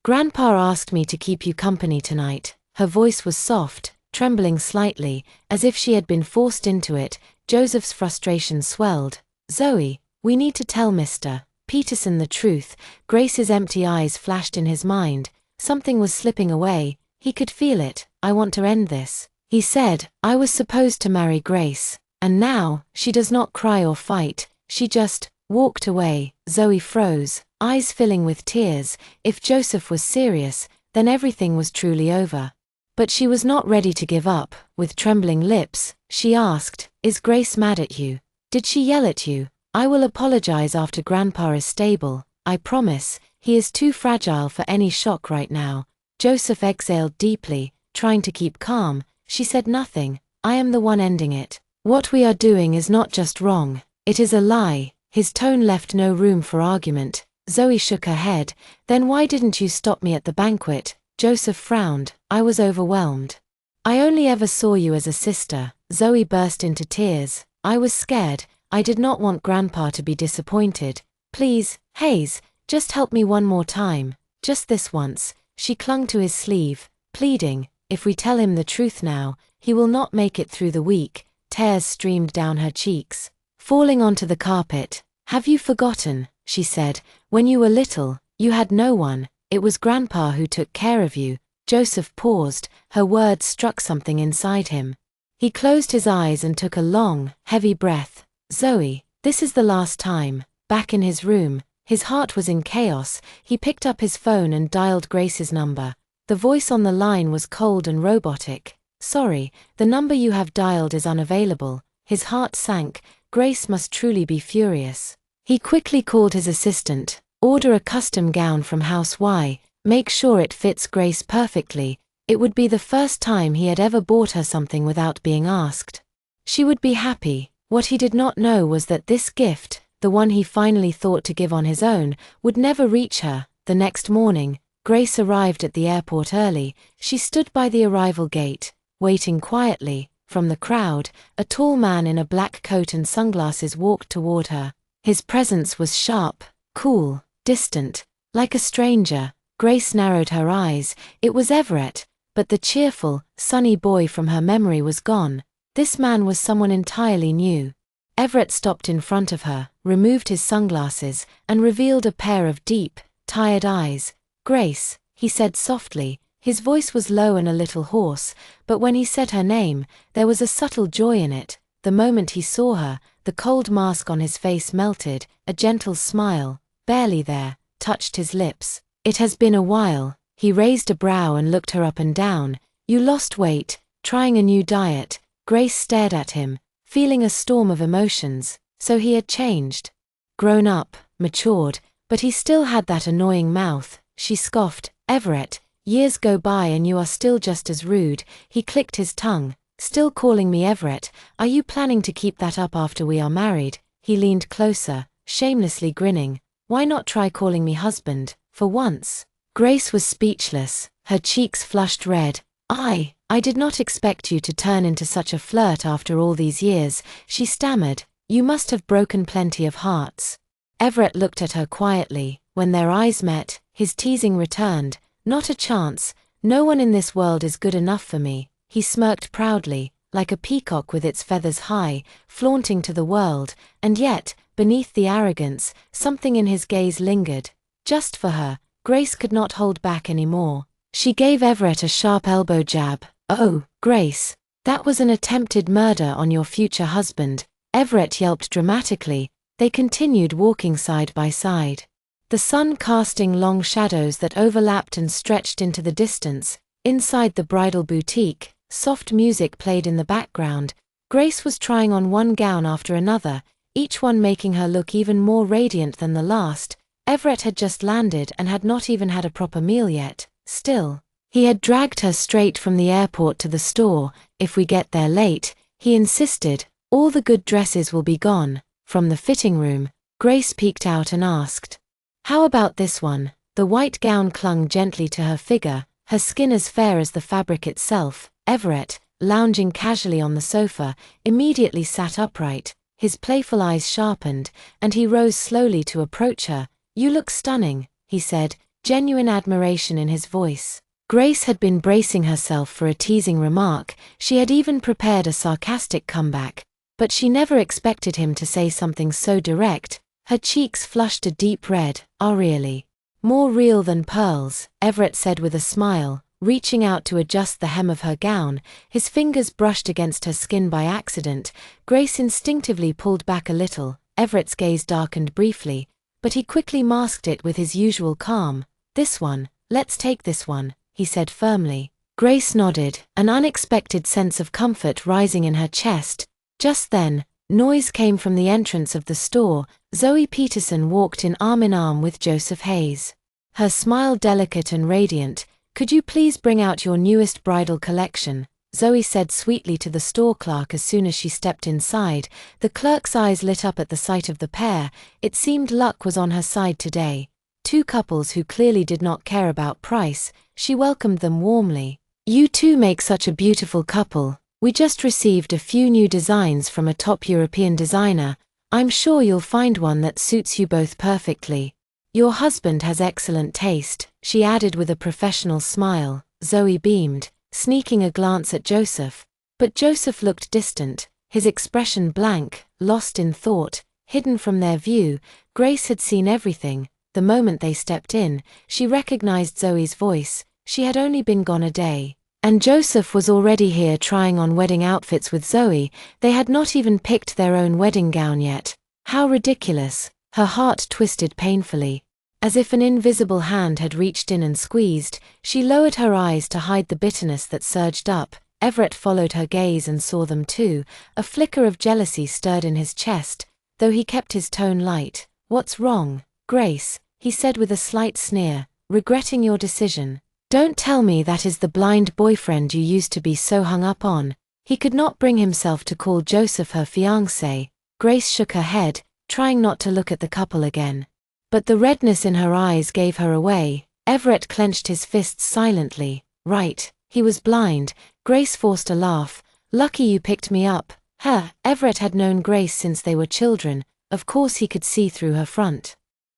"Grandpa asked me to keep you company tonight." Her voice was soft, trembling slightly, as if she had been forced into it. Joseph's frustration swelled. "Zoe, we need to tell Mr. Peterson the truth." Grace's empty eyes flashed in his mind. Something was slipping away. He could feel it. "I want to end this." He said, "I was supposed to marry Grace. And now, she does not cry or fight. She just walked away." Zoe froze, eyes filling with tears. If Joseph was serious, then everything was truly over. But she was not ready to give up. With trembling lips, she asked, "Is Grace mad at you? Did she yell at you?" "I will apologize after Grandpa is stable. I promise. He is too fragile for any shock right now." Joseph exhaled deeply, trying to keep calm. She said nothing. "I am the one ending it. What we are doing is not just wrong. It is a lie." His tone left no room for argument. Zoe shook her head. "Then why didn't you stop me at the banquet?" Joseph frowned. "I was overwhelmed. I only ever saw you as a sister." Zoe burst into tears. "I was scared. I did not want Grandpa to be disappointed. Please, Hayes, just help me one more time. Just this once." She clung to his sleeve, pleading, "If we tell him the truth now, he will not make it through the week." Tears streamed down her cheeks, falling onto the carpet. "Have you forgotten?" she said. "When you were little, you had no one. It was Grandpa who took care of you." Joseph paused. Her words struck something inside him. He closed his eyes and took a long, heavy breath. "Zoe, this is the last time." Back in his room, his heart was in chaos. He picked up his phone and dialed Grace's number. The voice on the line was cold and robotic. "Sorry, the number you have dialed is unavailable." His heart sank. Grace must truly be furious. He quickly called his assistant. "Order a custom gown from House Y. Make sure it fits Grace perfectly." It would be the first time he had ever bought her something without being asked. She would be happy. What he did not know was that this gift, the one he finally thought to give on his own, would never reach her. The next morning, Grace arrived at the airport early. She stood by the arrival gate, waiting quietly. From the crowd, a tall man in a black coat and sunglasses walked toward her. His presence was sharp, cool, distant, like a stranger. Grace narrowed her eyes. It was Everett, but the cheerful, sunny boy from her memory was gone. This man was someone entirely new. Everett stopped in front of her, removed his sunglasses, and revealed a pair of deep, tired eyes. "Grace," he said softly, His voice was low and a little hoarse, but when he said her name, there was a subtle joy in it. The moment he saw her, the cold mask on his face melted, a gentle smile, barely there, touched his lips. It has been a while. He raised a brow and looked her up and down. You lost weight, trying a new diet. Grace stared at him, feeling a storm of emotions. So he had changed. Grown up, matured, but he still had that annoying mouth. She scoffed. Everett, years go by and you are still just as rude. He clicked his tongue. Still calling me Everett, are you planning to keep that up after we are married? He leaned closer, shamelessly grinning. Why not try calling me husband, for once? Grace was speechless, her cheeks flushed red. I did not expect you to turn into such a flirt after all these years, she stammered. You must have broken plenty of hearts. Everett looked at her quietly. When their eyes met, his teasing returned. Not a chance. No one in this world is good enough for me. He smirked proudly, like a peacock with its feathers high, flaunting to the world, and yet, beneath the arrogance, something in his gaze lingered. Just for her, Grace could not hold back any more. She gave Everett a sharp elbow jab. Oh, Grace, that was an attempted murder on your future husband. Everett yelped dramatically. They continued walking side by side, the sun casting long shadows that overlapped and stretched into the distance. Inside the bridal boutique, soft music played in the background. Grace was trying on one gown after another, each one making her look even more radiant than the last. Everett had just landed and had not even had a proper meal yet. Still, he had dragged her straight from the airport to the store. If we get there late, he insisted, all the good dresses will be gone. From the fitting room, Grace peeked out and asked, how about this one? The white gown clung gently to her figure, her skin as fair as the fabric itself. Everett, lounging casually on the sofa, immediately sat upright, his playful eyes sharpened, and he rose slowly to approach her. You look stunning, he said, genuine admiration in his voice. Grace had been bracing herself for a teasing remark. She had even prepared a sarcastic comeback, but she never expected him to say something so direct. Her cheeks flushed a deep red. Ah, really? More real than pearls, Everett said with a smile, reaching out to adjust the hem of her gown. His fingers brushed against her skin by accident. Grace instinctively pulled back a little. Everett's gaze darkened briefly, but he quickly masked it with his usual calm. This one, let's take this one, he said firmly. Grace nodded, an unexpected sense of comfort rising in her chest. Just then, noise came from the entrance of the store. Zoe Peterson walked in arm with Joseph Hayes. Her smile delicate and radiant. Could you please bring out your newest bridal collection? Zoe said sweetly to the store clerk as soon as she stepped inside. The clerk's eyes lit up at the sight of the pair. It seemed luck was on her side today. Two couples who clearly did not care about price. She welcomed them warmly. You two make such a beautiful couple. We just received a few new designs from a top European designer. I'm sure you'll find one that suits you both perfectly. Your husband has excellent taste, she added with a professional smile. Zoe beamed, sneaking a glance at Joseph. But Joseph looked distant, his expression blank, lost in thought, hidden from their view. Grace had seen everything. The moment they stepped in, she recognized Zoe's voice. She had only been gone a day. And Joseph was already here trying on wedding outfits with Zoe. They had not even picked their own wedding gown yet. How ridiculous. Her heart twisted painfully. As if an invisible hand had reached in and squeezed, she lowered her eyes to hide the bitterness that surged up. Everett followed her gaze and saw them too. A flicker of jealousy stirred in his chest, though he kept his tone light. What's wrong, Grace? He said with a slight sneer. Regretting your decision? Don't tell me that is the blind boyfriend you used to be so hung up on. He could not bring himself to call Joseph her fiancé. Grace shook her head, trying not to look at the couple again. But the redness in her eyes gave her away. Everett clenched his fists silently. Right, he was blind. Grace forced a laugh. Lucky you picked me up. Everett had known Grace since they were children. Of course he could see through her front.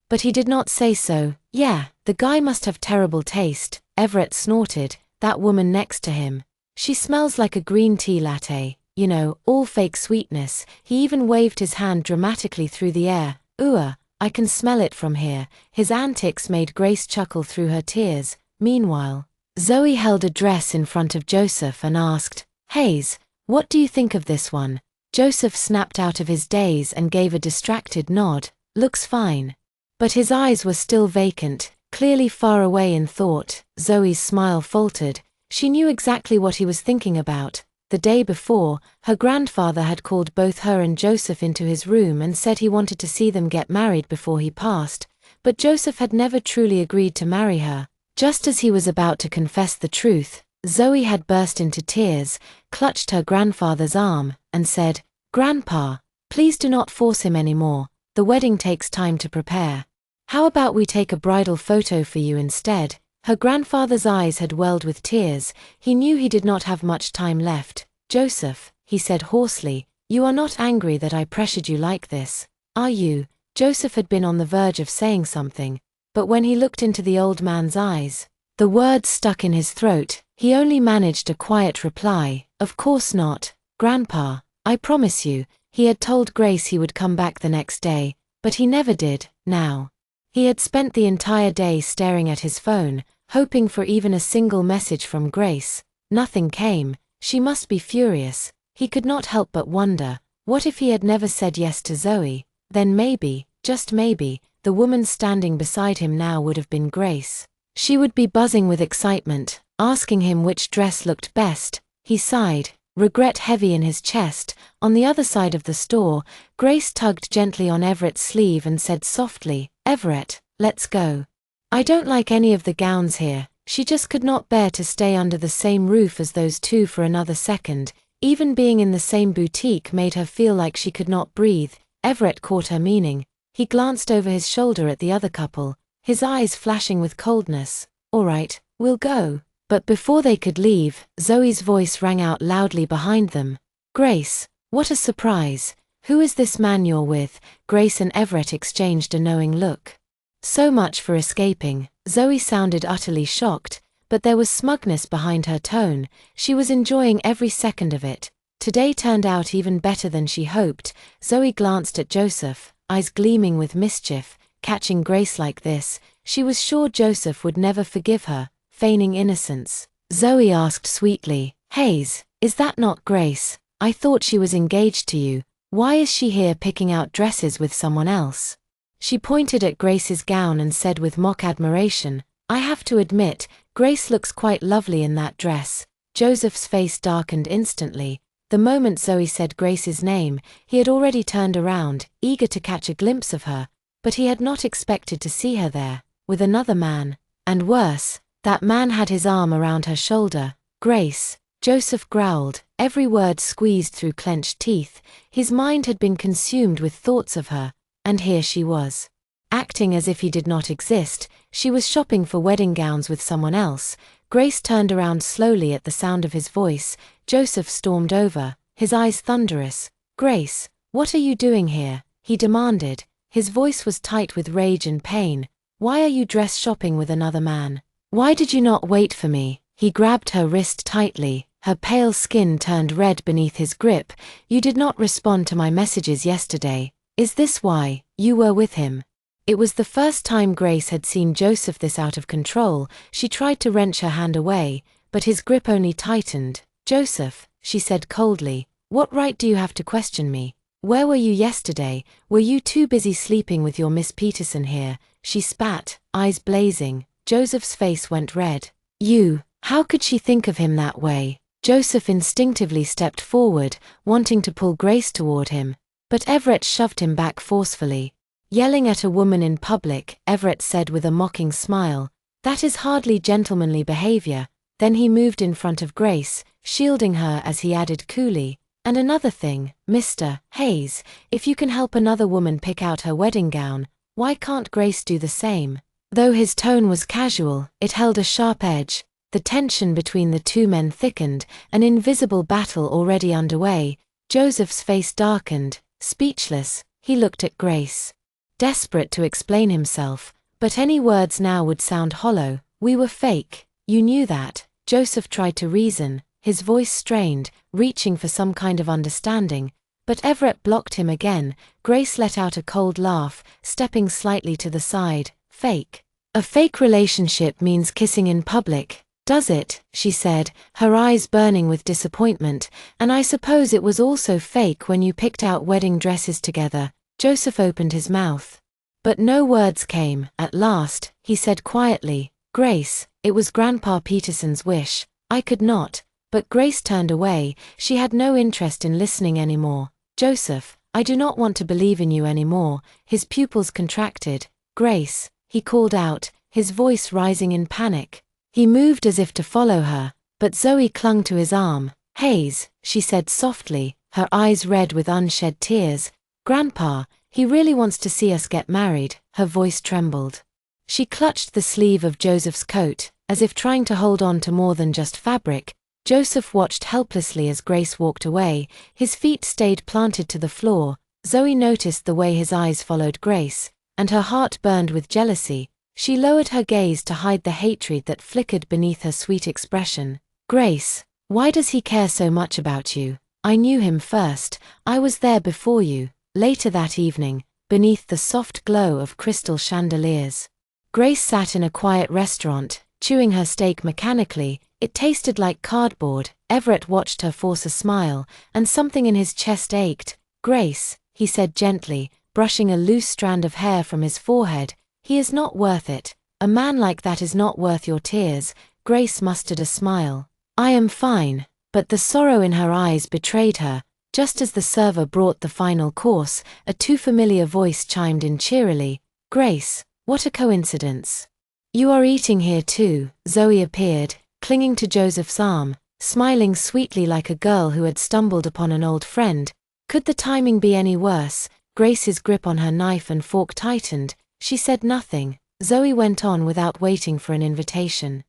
But he did not say so. Yeah, the guy must have terrible taste. Everett snorted. That woman next to him. She smells like a green tea latte. You know, all fake sweetness. He even waved his hand dramatically through the air. Ooh, I can smell it from here. His antics made Grace chuckle through her tears. Meanwhile, Zoe held a dress in front of Joseph and asked, "Hayes, what do you think of this one?" Joseph snapped out of his daze and gave a distracted nod. "Looks fine." But his eyes were still vacant, clearly far away in thought. Zoe's smile faltered. She knew exactly what he was thinking about. The day before, her grandfather had called both her and Joseph into his room and said he wanted to see them get married before he passed, but Joseph had never truly agreed to marry her. Just as he was about to confess the truth, Zoe had burst into tears, clutched her grandfather's arm, and said, "Grandpa, please do not force him anymore. The wedding takes time to prepare. How about we take a bridal photo for you instead?" Her grandfather's eyes had welled with tears. He knew he did not have much time left. "Joseph," he said hoarsely, "you are not angry that I pressured you like this, are you?" Joseph had been on the verge of saying something, but when he looked into the old man's eyes, the words stuck in his throat. He only managed a quiet reply, "Of course not, Grandpa, I promise you." He had told Grace he would come back the next day, but he never did. Now, he had spent the entire day staring at his phone, hoping for even a single message from Grace. Nothing came. She must be furious. He could not help but wonder, what if he had never said yes to Zoe? Then maybe, just maybe, the woman standing beside him now would have been Grace. She would be buzzing with excitement, asking him which dress looked best. He sighed, regret heavy in his chest. On the other side of the store, Grace tugged gently on Everett's sleeve and said softly, "Everett, let's go. I don't like any of the gowns here." She just could not bear to stay under the same roof as those two for another second. Even being in the same boutique made her feel like she could not breathe. Everett caught her meaning. He glanced over his shoulder at the other couple, his eyes flashing with coldness. "All right, we'll go." But before they could leave, Zoe's voice rang out loudly behind them. "Grace, what a surprise. Who is this man you're with?" Grace and Everett exchanged a knowing look. "So much for escaping." Zoe sounded utterly shocked, but there was smugness behind her tone. She was enjoying every second of it. Today turned out even better than she hoped. Zoe glanced at Joseph, eyes gleaming with mischief. Catching Grace like this, she was sure Joseph would never forgive her. Feigning innocence, Zoe asked sweetly, "Hayes, is that not Grace? I thought she was engaged to you. Why is she here picking out dresses with someone else?" She pointed at Grace's gown and said with mock admiration, "I have to admit, Grace looks quite lovely in that dress." Joseph's face darkened instantly. The moment Zoe said Grace's name, he had already turned around, eager to catch a glimpse of her, but he had not expected to see her there, with another man. And worse, that man had his arm around her shoulder. "Grace," Joseph growled, every word squeezed through clenched teeth. His mind had been consumed with thoughts of her. And here she was, acting as if he did not exist. She was shopping for wedding gowns with someone else. Grace turned around slowly at the sound of his voice. Joseph stormed over, his eyes thunderous. "Grace, what are you doing here?" he demanded. His voice was tight with rage and pain. "Why are you dress shopping with another man? Why did you not wait for me?" He grabbed her wrist tightly. Her pale skin turned red beneath his grip. "You did not respond to my messages yesterday. Is this why you were with him?" It was the first time Grace had seen Joseph this out of control. She tried to wrench her hand away, but his grip only tightened. "Joseph," she said coldly, "what right do you have to question me? Where were you yesterday? Were you too busy sleeping with your Miss Peterson here?" She spat, eyes blazing. Joseph's face went red. "You, how could she think of him that way?" Joseph instinctively stepped forward, wanting to pull Grace toward him. But Everett shoved him back forcefully. Yelling at a woman in public, Everett said with a mocking smile, "That is hardly gentlemanly behavior." Then he moved in front of Grace, shielding her as he added coolly, "And another thing, Mr. Hayes, if you can help another woman pick out her wedding gown, why can't Grace do the same?" Though his tone was casual, it held a sharp edge. The tension between the two men thickened, an invisible battle already underway. Joseph's face darkened. Speechless, he looked at Grace, desperate to explain himself, but any words now would sound hollow. "We were fake. You knew that." Joseph tried to reason, his voice strained, reaching for some kind of understanding, but Everett blocked him again. Grace let out a cold laugh, stepping slightly to the side. "Fake? A fake relationship means kissing in public, "Does it?" she said, her eyes burning with disappointment. "And I suppose it was also fake when you picked out wedding dresses together." Joseph opened his mouth, but no words came. At last, he said quietly, "Grace, it was Grandpa Peterson's wish. I could not." But Grace turned away. She had no interest in listening anymore. "Joseph, I do not want to believe in you anymore." His pupils contracted. "Grace," he called out, his voice rising in panic. He moved as if to follow her, but Zoe clung to his arm. "Hayes," she said softly, her eyes red with unshed tears. "Grandpa, he really wants to see us get married." Her voice trembled. She clutched the sleeve of Joseph's coat, as if trying to hold on to more than just fabric. Joseph watched helplessly as Grace walked away. His feet stayed planted to the floor. Zoe noticed the way his eyes followed Grace, and her heart burned with jealousy. She lowered her gaze to hide the hatred that flickered beneath her sweet expression. "Grace, why does he care so much about you? I knew him first. I was there before you." Later that evening, beneath the soft glow of crystal chandeliers, Grace sat in a quiet restaurant, chewing her steak mechanically. It tasted like cardboard. Everett watched her force a smile, and something in his chest ached. "Grace," he said gently, brushing a loose strand of hair from his forehead, "he is not worth it. A man like that is not worth your tears." Grace mustered a smile. "I am fine." But the sorrow in her eyes betrayed her. Just as the server brought the final course, a too familiar voice chimed in cheerily. "Grace, what a coincidence. You are eating here too." Zoe appeared, clinging to Joseph's arm, smiling sweetly like a girl who had stumbled upon an old friend. Could the timing be any worse? Grace's grip on her knife and fork tightened. She said nothing. Zoe went on without waiting for an invitation.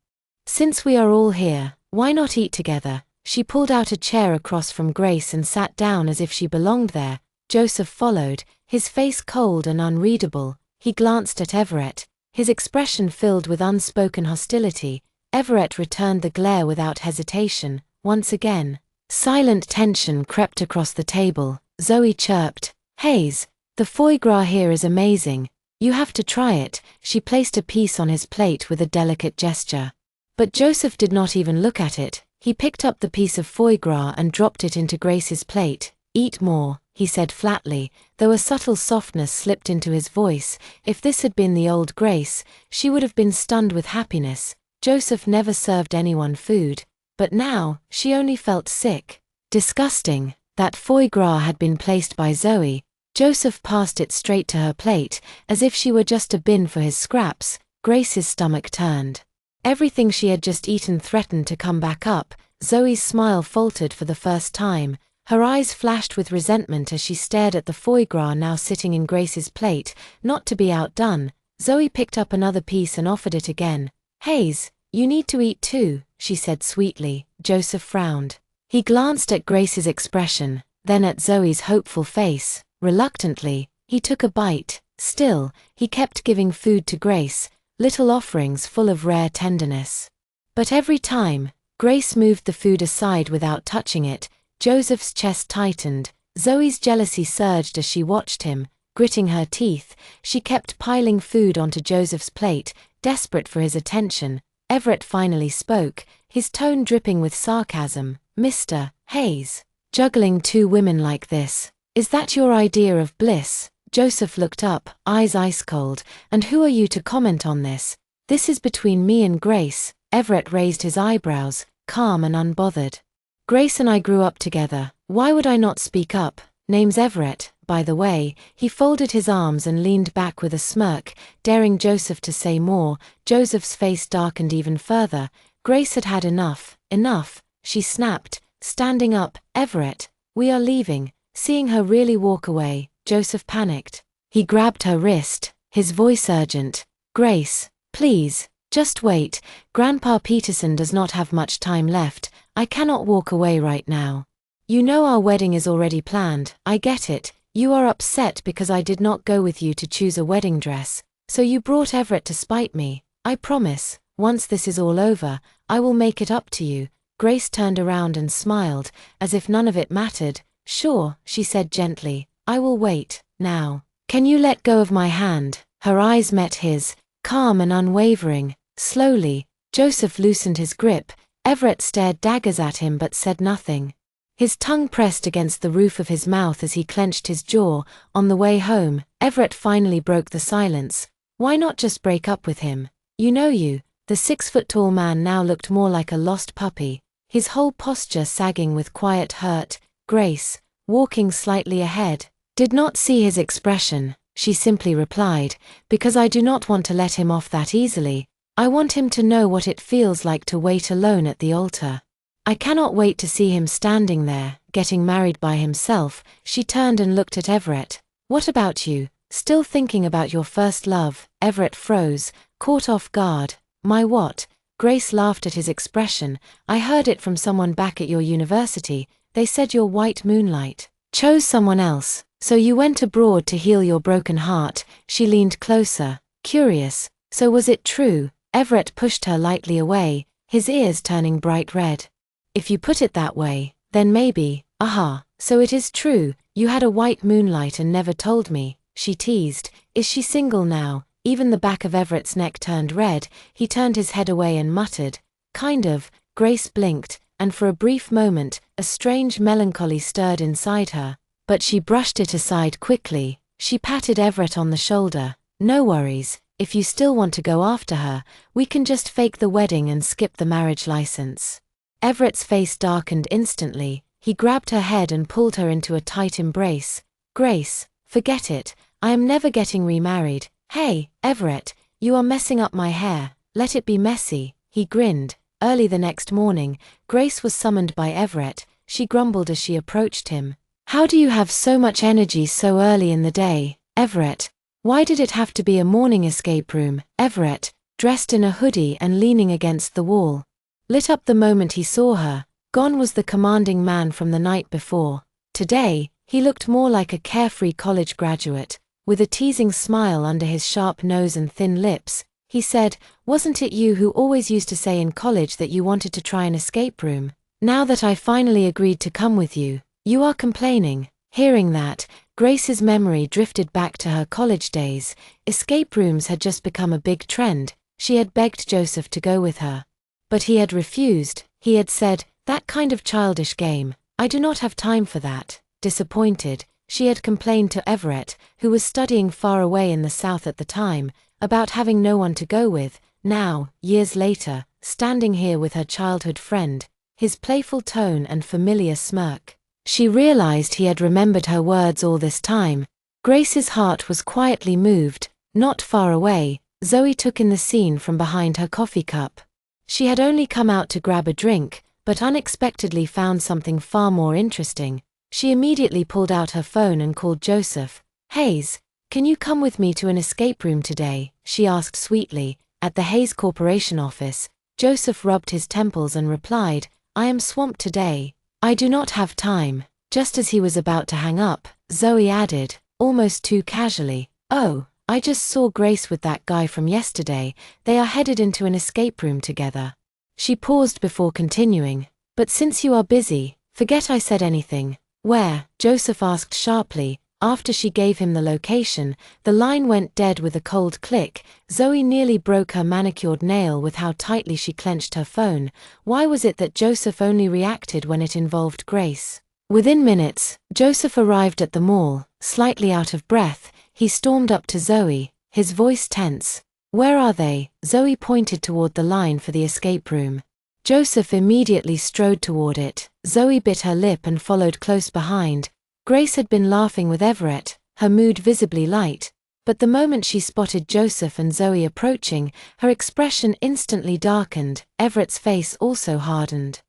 "Since we are all here, why not eat together?" She pulled out a chair across from Grace and sat down as if she belonged there. Joseph followed, his face cold and unreadable. He glanced at Everett, his expression filled with unspoken hostility. Everett returned the glare without hesitation. Once again, silent tension crept across the table. Zoe chirped, "Hayes, the foie gras here is amazing. You have to try it." She placed a piece on his plate with a delicate gesture. But Joseph did not even look at it. He picked up the piece of foie gras and dropped it into Grace's plate. "Eat more," he said flatly, though a subtle softness slipped into his voice. If this had been the old Grace, she would have been stunned with happiness. Joseph never served anyone food, but now, she only felt sick. Disgusting. That foie gras had been placed by Zoe. Joseph passed it straight to her plate, as if she were just a bin for his scraps. Grace's stomach turned. Everything she had just eaten threatened to come back up. Zoe's smile faltered for the first time. Her eyes flashed with resentment as she stared at the foie gras now sitting in Grace's plate. Not to be outdone, Zoe picked up another piece and offered it again. "Hayes, you need to eat too," she said sweetly. Joseph frowned. He glanced at Grace's expression, then at Zoe's hopeful face. Reluctantly, he took a bite. Still, he kept giving food to Grace, little offerings full of rare tenderness. But every time, Grace moved the food aside without touching it. Joseph's chest tightened. Zoe's jealousy surged as she watched him. Gritting her teeth, she kept piling food onto Joseph's plate, desperate for his attention. Everett finally spoke, his tone dripping with sarcasm. "Mr. Hayes, juggling two women like this, is that your idea of bliss?" Joseph looked up, eyes ice cold. "And who are you to comment on this? This is between me and Grace." Everett raised his eyebrows, calm and unbothered. "Grace and I grew up together. Why would I not speak up? Name's Everett, by the way." He folded his arms and leaned back with a smirk, daring Joseph to say more. Joseph's face darkened even further. Grace had had enough. "Enough," she snapped, standing up. "Everett, we are leaving." Seeing her really walk away, Joseph panicked. He grabbed her wrist, his voice urgent. "Grace, please, just wait. Grandpa Peterson does not have much time left. I cannot walk away right now. You know our wedding is already planned. I get it. You are upset because I did not go with you to choose a wedding dress, so you brought Everett to spite me. I promise, once this is all over, I will make it up to you." Grace turned around and smiled, as if none of it mattered. "Sure," she said gently. "I will wait. Now, can you let go of my hand?" Her eyes met his, calm and unwavering. Slowly, Joseph loosened his grip. Everett stared daggers at him but said nothing. His tongue pressed against the roof of his mouth as he clenched his jaw. On the way home, Everett finally broke the silence. Why not just break up with him? The 6-foot-tall man now looked more like a lost puppy, his whole posture sagging with quiet hurt. Grace, walking slightly ahead, did not see his expression. She simply replied, "Because I do not want to let him off that easily. I want him to know what it feels like to wait alone at the altar. I cannot wait to see him standing there, getting married by himself." She turned and looked at Everett. "What about you? Still thinking about your first love?" Everett froze, caught off guard. "My what?" Grace laughed at his expression. "I heard it from someone back at your university. They said your white moonlight chose someone else, so you went abroad to heal your broken heart." She leaned closer, curious. "So was it true?" Everett pushed her lightly away, his ears turning bright red. "If you put it that way, then maybe. Aha, so it is true, you had a white moonlight and never told me," she teased. "Is she single now?" Even the back of Everett's neck turned red. He turned his head away and muttered, "Kind of." Grace blinked, and for a brief moment, a strange melancholy stirred inside her, but she brushed it aside quickly. She patted Everett on the shoulder. "No worries, if you still want to go after her, we can just fake the wedding and skip the marriage license." Everett's face darkened instantly. He grabbed her head and pulled her into a tight embrace. "Grace, forget it. I am never getting remarried." "Hey, Everett, you are messing up my hair. Let it be messy." He grinned. Early the next morning, Grace was summoned by Everett. She grumbled as she approached him. "How do you have so much energy so early in the day, Everett? Why did it have to be a morning escape room?" Everett, dressed in a hoodie and leaning against the wall, lit up the moment he saw her. Gone was the commanding man from the night before. Today, he looked more like a carefree college graduate, with a teasing smile under his sharp nose and thin lips. He said, "Wasn't it you who always used to say in college that you wanted to try an escape room? Now that I finally agreed to come with you, you are complaining." Hearing that, Grace's memory drifted back to her college days. Escape rooms had just become a big trend. She had begged Joseph to go with her, but he had refused. He had said, "That kind of childish game, I do not have time for that." Disappointed, she had complained to Everett, who was studying far away in the South at the time, about having no one to go with. Now, years later, standing here with her childhood friend, his playful tone and familiar smirk, she realized he had remembered her words all this time. Grace's heart was quietly moved. Not far away, Zoe took in the scene from behind her coffee cup. She had only come out to grab a drink, but unexpectedly found something far more interesting. She immediately pulled out her phone and called Joseph. "Hayes, can you come with me to an escape room today?" she asked sweetly. At the Hayes Corporation office, Joseph rubbed his temples and replied, "I am swamped today. I do not have time." Just as he was about to hang up, Zoe added, almost too casually, "Oh, I just saw Grace with that guy from yesterday. They are headed into an escape room together." She paused before continuing, "But since you are busy, forget I said anything." "Where?" Joseph asked sharply. After she gave him the location, the line went dead with a cold click. Zoe nearly broke her manicured nail with how tightly she clenched her phone. Why was it that Joseph only reacted when it involved Grace? Within minutes, Joseph arrived at the mall. Slightly out of breath, he stormed up to Zoe, his voice tense. "Where are they?" Zoe pointed toward the line for the escape room. Joseph immediately strode toward it. Zoe bit her lip and followed close behind. Grace had been laughing with Everett, her mood visibly light, but the moment she spotted Joseph and Zoe approaching, her expression instantly darkened. Everett's face also hardened.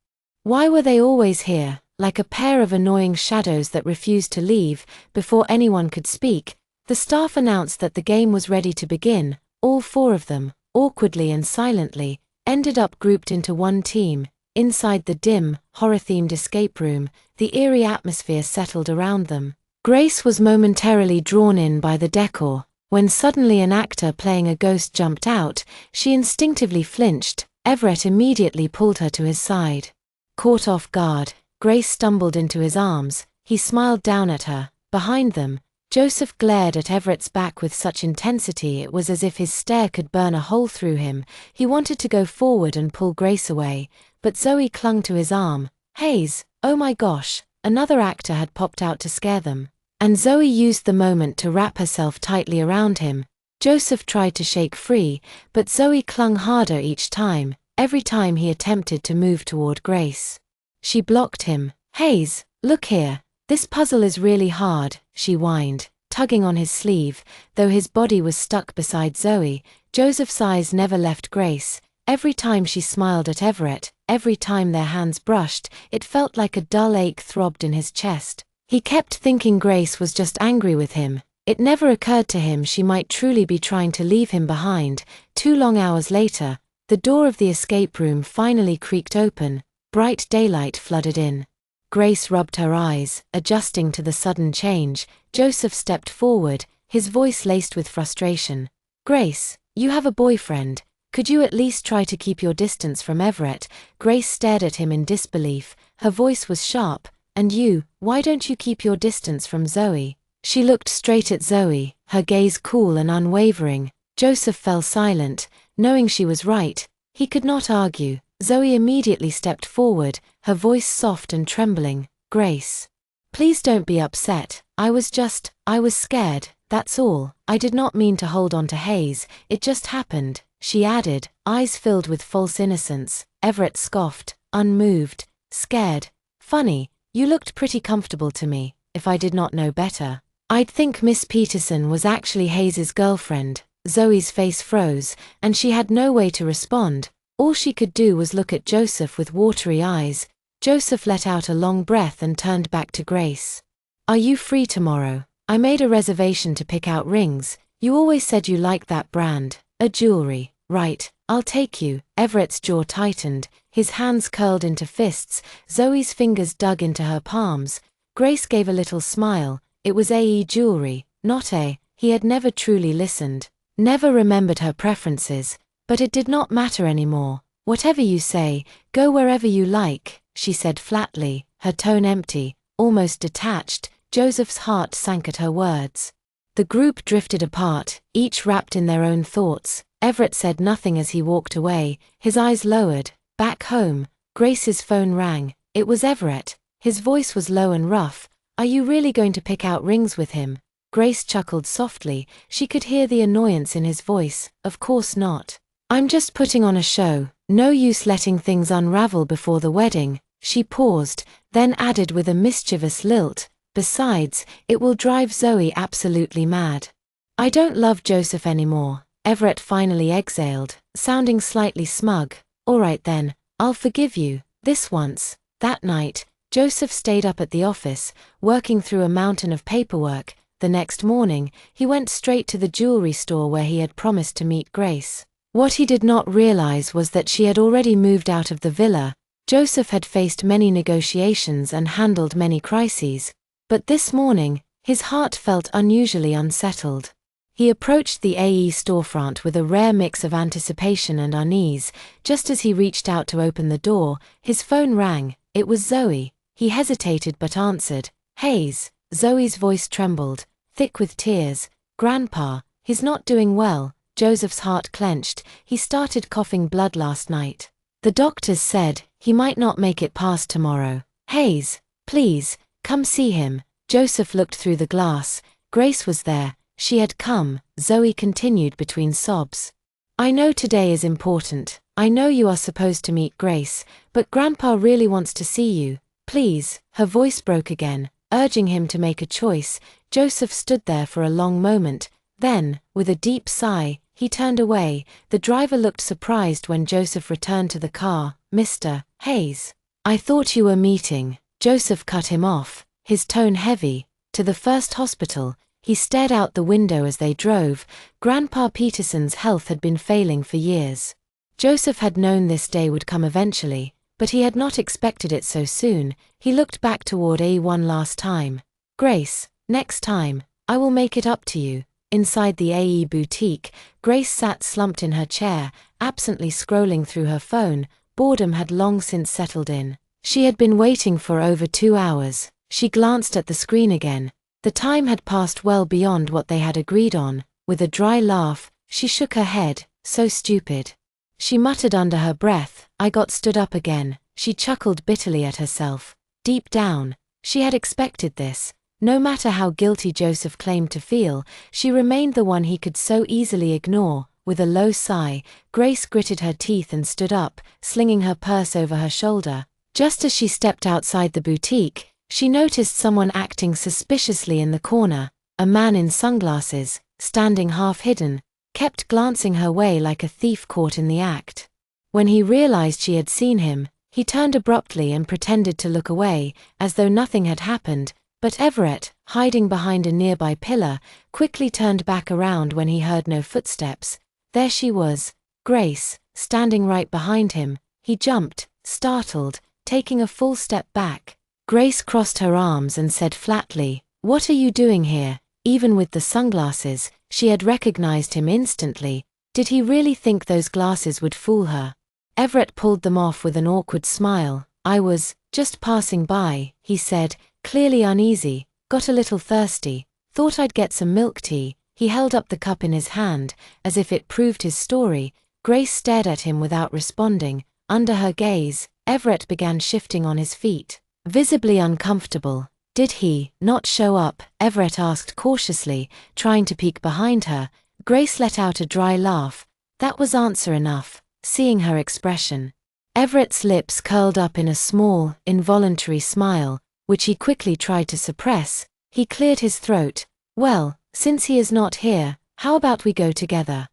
Why were they always here, like a pair of annoying shadows that refused to leave? Before anyone could speak, the staff announced that the game was ready to begin. All four of them, awkwardly and silently, ended up grouped into one team. Inside the dim, horror-themed escape room, the eerie atmosphere settled around them. Grace was momentarily drawn in by the decor. When suddenly an actor playing a ghost jumped out, she instinctively flinched. Everett immediately pulled her to his side. Caught off guard, Grace stumbled into his arms. He smiled down at her. Behind them, Joseph glared at Everett's back with such intensity it was as if his stare could burn a hole through him. He wanted to go forward and pull Grace away, but Zoe clung to his arm. Hayes, oh my gosh, another actor had popped out to scare them. And Zoe used the moment to wrap herself tightly around him. Joseph tried to shake free, but Zoe clung harder each time, every time he attempted to move toward Grace. She blocked him. Hayes, look here. This puzzle is really hard, she whined, tugging on his sleeve. Though his body was stuck beside Zoe, Joseph's eyes never left Grace. Every time she smiled at Everett, every time their hands brushed, it felt like a dull ache throbbed in his chest. He kept thinking Grace was just angry with him. It never occurred to him she might truly be trying to leave him behind. 2 long hours later, the door of the escape room finally creaked open. Bright daylight flooded in. Grace rubbed her eyes, adjusting to the sudden change. Joseph stepped forward, his voice laced with frustration. Grace, you have a boyfriend. Could you at least try to keep your distance from Everett? Grace stared at him in disbelief. Her voice was sharp. And you, why don't you keep your distance from Zoe? She looked straight at Zoe, her gaze cool and unwavering. Joseph fell silent, knowing she was right. He could not argue. Zoe immediately stepped forward, her voice soft and trembling. Grace, please don't be upset. I was scared, that's all. I did not mean to hold on to Hayes, it just happened, she added, eyes filled with false innocence. Everett scoffed, unmoved, scared. Funny. You looked pretty comfortable to me. If I did not know better, I'd think Miss Peterson was actually Hayes's girlfriend. Zoe's face froze, and she had no way to respond. All she could do was look at Joseph with watery eyes. Joseph let out a long breath and turned back to Grace. Are you free tomorrow? I made a reservation to pick out rings. You always said you liked that brand. A jewelry, right? I'll take you. Everett's jaw tightened. His hands curled into fists. Zoe's fingers dug into her palms. Grace gave a little smile. It was AE jewelry, not A. He had never truly listened. Never remembered her preferences. But it did not matter anymore. Whatever you say, go wherever you like, she said flatly, her tone empty, almost detached. Joseph's heart sank at her words. The group drifted apart, each wrapped in their own thoughts. Everett said nothing as he walked away, his eyes lowered. Back home, Grace's phone rang. It was Everett. His voice was low and rough. Are you really going to pick out rings with him? Grace chuckled softly. She could hear the annoyance in his voice. Of course not. I'm just putting on a show. No use letting things unravel before the wedding. She paused, then added with a mischievous lilt. Besides, it will drive Zoe absolutely mad. I don't love Joseph anymore. Everett finally exhaled, sounding slightly smug. All right then, I'll forgive you, this once. That night, Joseph stayed up at the office, working through a mountain of paperwork. The next morning, he went straight to the jewelry store where he had promised to meet Grace. What he did not realize was that she had already moved out of the villa. Joseph had faced many negotiations and handled many crises. But this morning, his heart felt unusually unsettled. He approached the AE storefront with a rare mix of anticipation and unease. Just as he reached out to open the door, his phone rang. It was Zoe. He hesitated but answered. Hayes. Zoe's voice trembled, thick with tears. Grandpa, he's not doing well. Joseph's heart clenched. He started coughing blood last night. The doctors said he might not make it past tomorrow. Hayes, please, come see him. Joseph looked through the glass. Grace was there. She had come, Zoe continued between sobs. I know today is important. I know you are supposed to meet Grace, but Grandpa really wants to see you. Please. Her voice broke again, urging him to make a choice. Joseph stood there for a long moment. Then, with a deep sigh, he turned away. The driver looked surprised when Joseph returned to the car. Mr. Hayes, I thought you were meeting. Joseph cut him off, his tone heavy. To the first hospital. He stared out the window as they drove. Grandpa Peterson's health had been failing for years. Joseph had known this day would come eventually, but he had not expected it so soon. He looked back toward A one last time. Grace, next time, I will make it up to you. Inside the AE boutique, Grace sat slumped in her chair, absently scrolling through her phone. Boredom had long since settled in. She had been waiting for over 2 hours. She glanced at the screen again. The time had passed well beyond what they had agreed on. With a dry laugh, she shook her head. So stupid. She muttered under her breath. I got stood up again. She chuckled bitterly at herself. Deep down, she had expected this. No matter how guilty Joseph claimed to feel, she remained the one he could so easily ignore. With a low sigh, Grace gritted her teeth and stood up, slinging her purse over her shoulder. Just as she stepped outside the boutique, she noticed someone acting suspiciously in the corner. A man in sunglasses, standing half hidden, kept glancing her way like a thief caught in the act. When he realized she had seen him, he turned abruptly and pretended to look away, as though nothing had happened, but Everett, hiding behind a nearby pillar, quickly turned back around when he heard no footsteps. There she was, Grace, standing right behind him. He jumped, startled, taking a full step back. Grace crossed her arms and said flatly, "What are you doing here?" Even with the sunglasses, she had recognized him instantly. Did he really think those glasses would fool her? Everett pulled them off with an awkward smile. "I was just passing by," he said, clearly uneasy. "Got a little thirsty. Thought I'd get some milk tea." He held up the cup in his hand, as if it proved his story. Grace stared at him without responding. Under her gaze, Everett began shifting on his feet, visibly uncomfortable. "Did he not show up?" Everett asked cautiously, trying to peek behind her. Grace let out a dry laugh. That was answer enough, seeing her expression. Everett's lips curled up in a small, involuntary smile, which he quickly tried to suppress. He cleared his throat. "Well, since he is not here, how about we go together?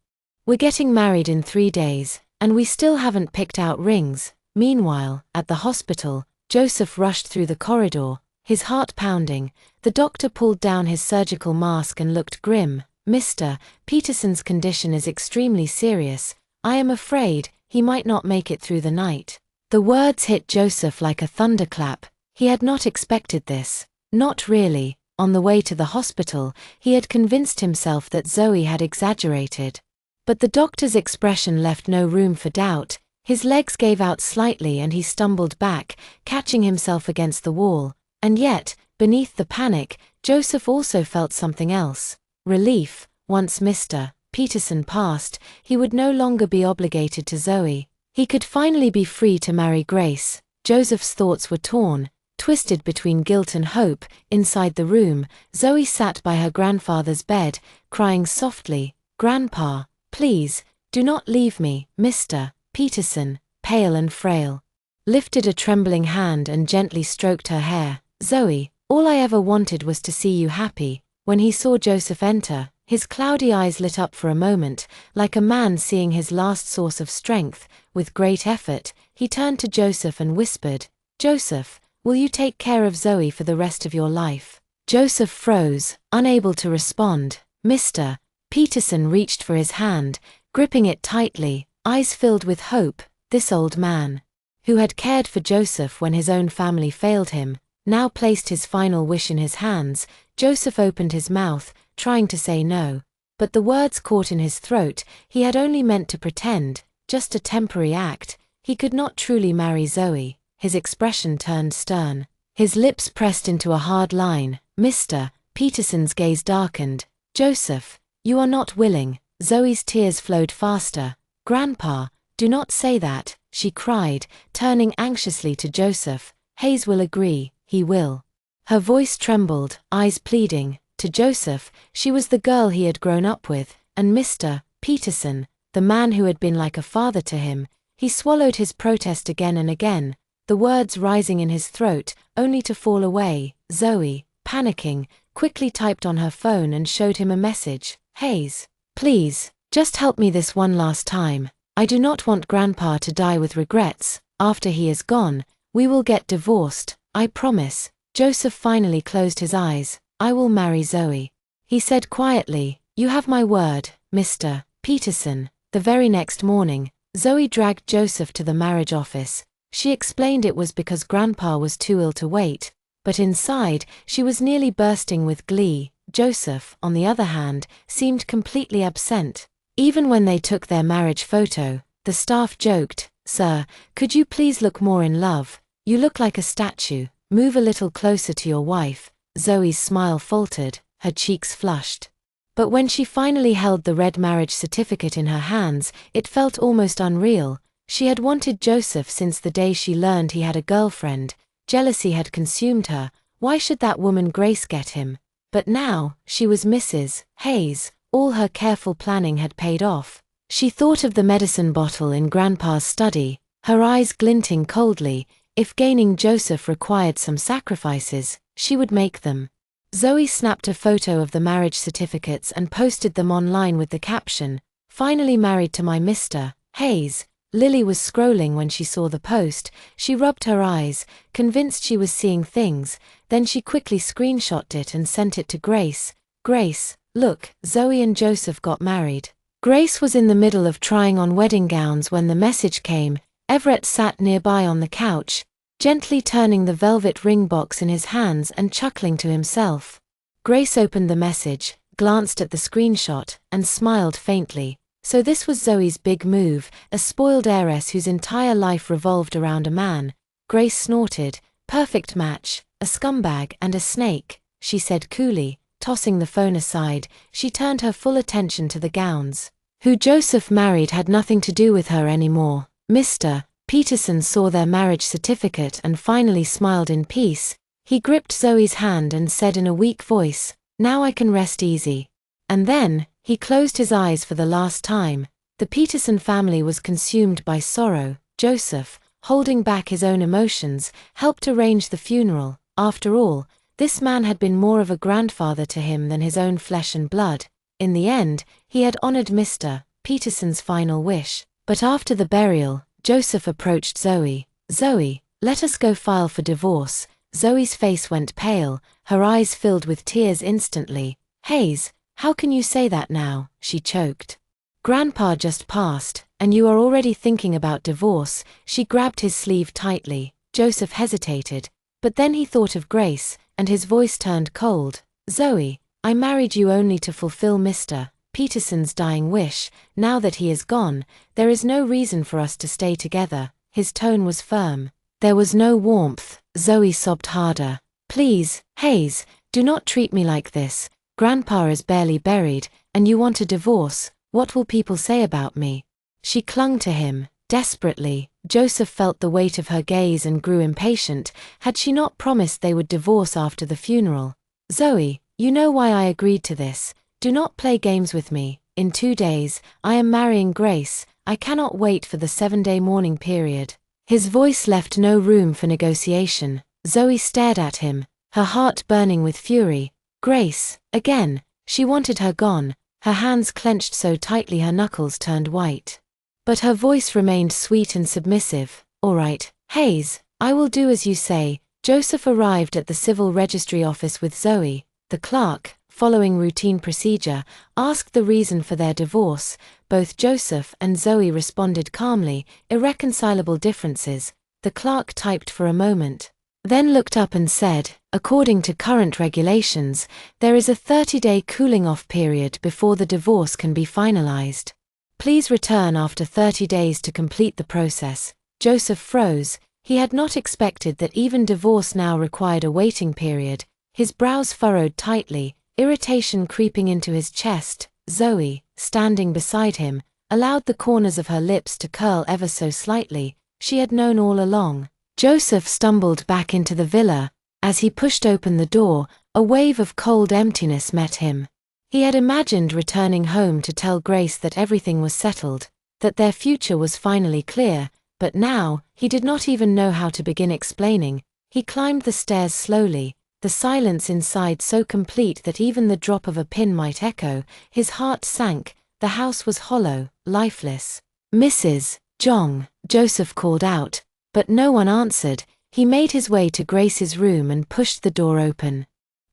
We're getting married in 3 days, and we still haven't picked out rings." Meanwhile, at the hospital, Joseph rushed through the corridor, his heart pounding. The doctor pulled down his surgical mask and looked grim. "Mr. Peterson's condition is extremely serious. I am afraid he might not make it through the night." The words hit Joseph like a thunderclap. He had not expected this. Not really. On the way to the hospital, he had convinced himself that Zoe had exaggerated. But the doctor's expression left no room for doubt. His legs gave out slightly and he stumbled back, catching himself against the wall. And yet, beneath the panic, Joseph also felt something else. Relief. Once Mr. Peterson passed, he would no longer be obligated to Zoe. He could finally be free to marry Grace. Joseph's thoughts were torn, twisted between guilt and hope. Inside the room, Zoe sat by her grandfather's bed, crying softly. "Grandpa, please, do not leave me." Mr. Peterson, pale and frail, lifted a trembling hand and gently stroked her hair. "Zoe, all I ever wanted was to see you happy." When he saw Joseph enter, his cloudy eyes lit up for a moment, like a man seeing his last source of strength. With great effort, he turned to Joseph and whispered, "Joseph, will you take care of Zoe for the rest of your life?" Joseph froze, unable to respond. Mr. Peterson reached for his hand, gripping it tightly, eyes filled with hope. This old man, who had cared for Joseph when his own family failed him, now placed his final wish in his hands. Joseph opened his mouth, trying to say no. But the words caught in his throat. He had only meant to pretend, just a temporary act. He could not truly marry Zoe. His expression turned stern. His lips pressed into a hard line. Mr. Peterson's gaze darkened. "Joseph, you are not willing." Zoe's tears flowed faster. "Grandpa, do not say that," she cried, turning anxiously to Joseph. "Hayes will agree, he will." Her voice trembled, eyes pleading. To Joseph, she was the girl he had grown up with, and Mr. Peterson, the man who had been like a father to him. He swallowed his protest again and again, the words rising in his throat, only to fall away. Zoe, panicking, quickly typed on her phone and showed him a message. "Hayes, please, just help me this one last time. I do not want Grandpa to die with regrets. After he is gone, we will get divorced, I promise." Joseph finally closed his eyes. "I will marry Zoe," he said quietly. "You have my word, Mr. Peterson." The very next morning, Zoe dragged Joseph to the marriage office. She explained it was because Grandpa was too ill to wait, but inside, she was nearly bursting with glee. Joseph, on the other hand, seemed completely absent. Even when they took their marriage photo, the staff joked, "Sir, could you please look more in love? You look like a statue. Move a little closer to your wife." Zoe's smile faltered, her cheeks flushed. But when she finally held the red marriage certificate in her hands, it felt almost unreal. She had wanted Joseph since the day she learned he had a girlfriend. Jealousy had consumed her. Why should that woman Grace get him? But now, she was Mrs. Hayes. All her careful planning had paid off. She thought of the medicine bottle in Grandpa's study, her eyes glinting coldly. If gaining Joseph required some sacrifices, she would make them. Zoe snapped a photo of the marriage certificates and posted them online with the caption, "Finally married to my Mr. Hayes." Lily was scrolling when she saw the post. She rubbed her eyes, convinced she was seeing things. Then she quickly screenshotted it and sent it to Grace. "Grace, look, Zoe and Joseph got married." Grace was in the middle of trying on wedding gowns when the message came. Everett sat nearby on the couch, gently turning the velvet ring box in his hands and chuckling to himself. Grace opened the message, glanced at the screenshot, and smiled faintly. So this was Zoe's big move, a spoiled heiress whose entire life revolved around a man. Grace snorted. "Perfect match, a scumbag and a snake," she said coolly. Tossing the phone aside, she turned her full attention to the gowns. Who Joseph married had nothing to do with her anymore. Mr. Peterson saw their marriage certificate and finally smiled in peace. He gripped Zoe's hand and said in a weak voice, "Now I can rest easy." And then, he closed his eyes for the last time. The Peterson family was consumed by sorrow. Joseph, holding back his own emotions, helped arrange the funeral. After all, this man had been more of a grandfather to him than his own flesh and blood. In the end, he had honored Mr. Peterson's final wish. But after the burial, Joseph approached Zoe. "Zoe, let us go file for divorce." Zoe's face went pale, her eyes filled with tears instantly. "Hayes, how can you say that now?" she choked. "Grandpa just passed, and you are already thinking about divorce." She grabbed his sleeve tightly. Joseph hesitated, but then he thought of Grace, and his voice turned cold. "Zoe, I married you only to fulfill Mr. Peterson's dying wish. Now that he is gone, there is no reason for us to stay together." His tone was firm. There was no warmth. Zoe sobbed harder. "Please, Hayes, do not treat me like this. Grandpa is barely buried, and you want a divorce. What will people say about me?" She clung to him, desperately. Joseph felt the weight of her gaze and grew impatient. Had she not promised they would divorce after the funeral? "Zoe, you know why I agreed to this. Do not play games with me. In 2 days, I am marrying Grace. I cannot wait for the 7-day mourning period." His voice left no room for negotiation. Zoe stared at him, her heart burning with fury. Grace, again. She wanted her gone, her hands clenched so tightly her knuckles turned white. But her voice remained sweet and submissive. "All right, Hayes, I will do as you say." Joseph arrived at the civil registry office with Zoe. The clerk, following routine procedure, asked the reason for their divorce. Both Joseph and Zoe responded calmly, "Irreconcilable differences." The clerk typed for a moment, then looked up and said, "According to current regulations, there is a 30-day cooling-off period before the divorce can be finalized. Please return after 30 days to complete the process." Joseph froze. He had not expected that even divorce now required a waiting period. His brows furrowed tightly, irritation creeping into his chest. Zoe, standing beside him, allowed the corners of her lips to curl ever so slightly. She had known all along. Joseph stumbled back into the villa. As he pushed open the door, a wave of cold emptiness met him. He had imagined returning home to tell Grace that everything was settled, that their future was finally clear, but now, he did not even know how to begin explaining. He climbed the stairs slowly, the silence inside so complete that even the drop of a pin might echo. His heart sank. The house was hollow, lifeless. "Mrs. Jong," Joseph called out, but no one answered. He made his way to Grace's room and pushed the door open.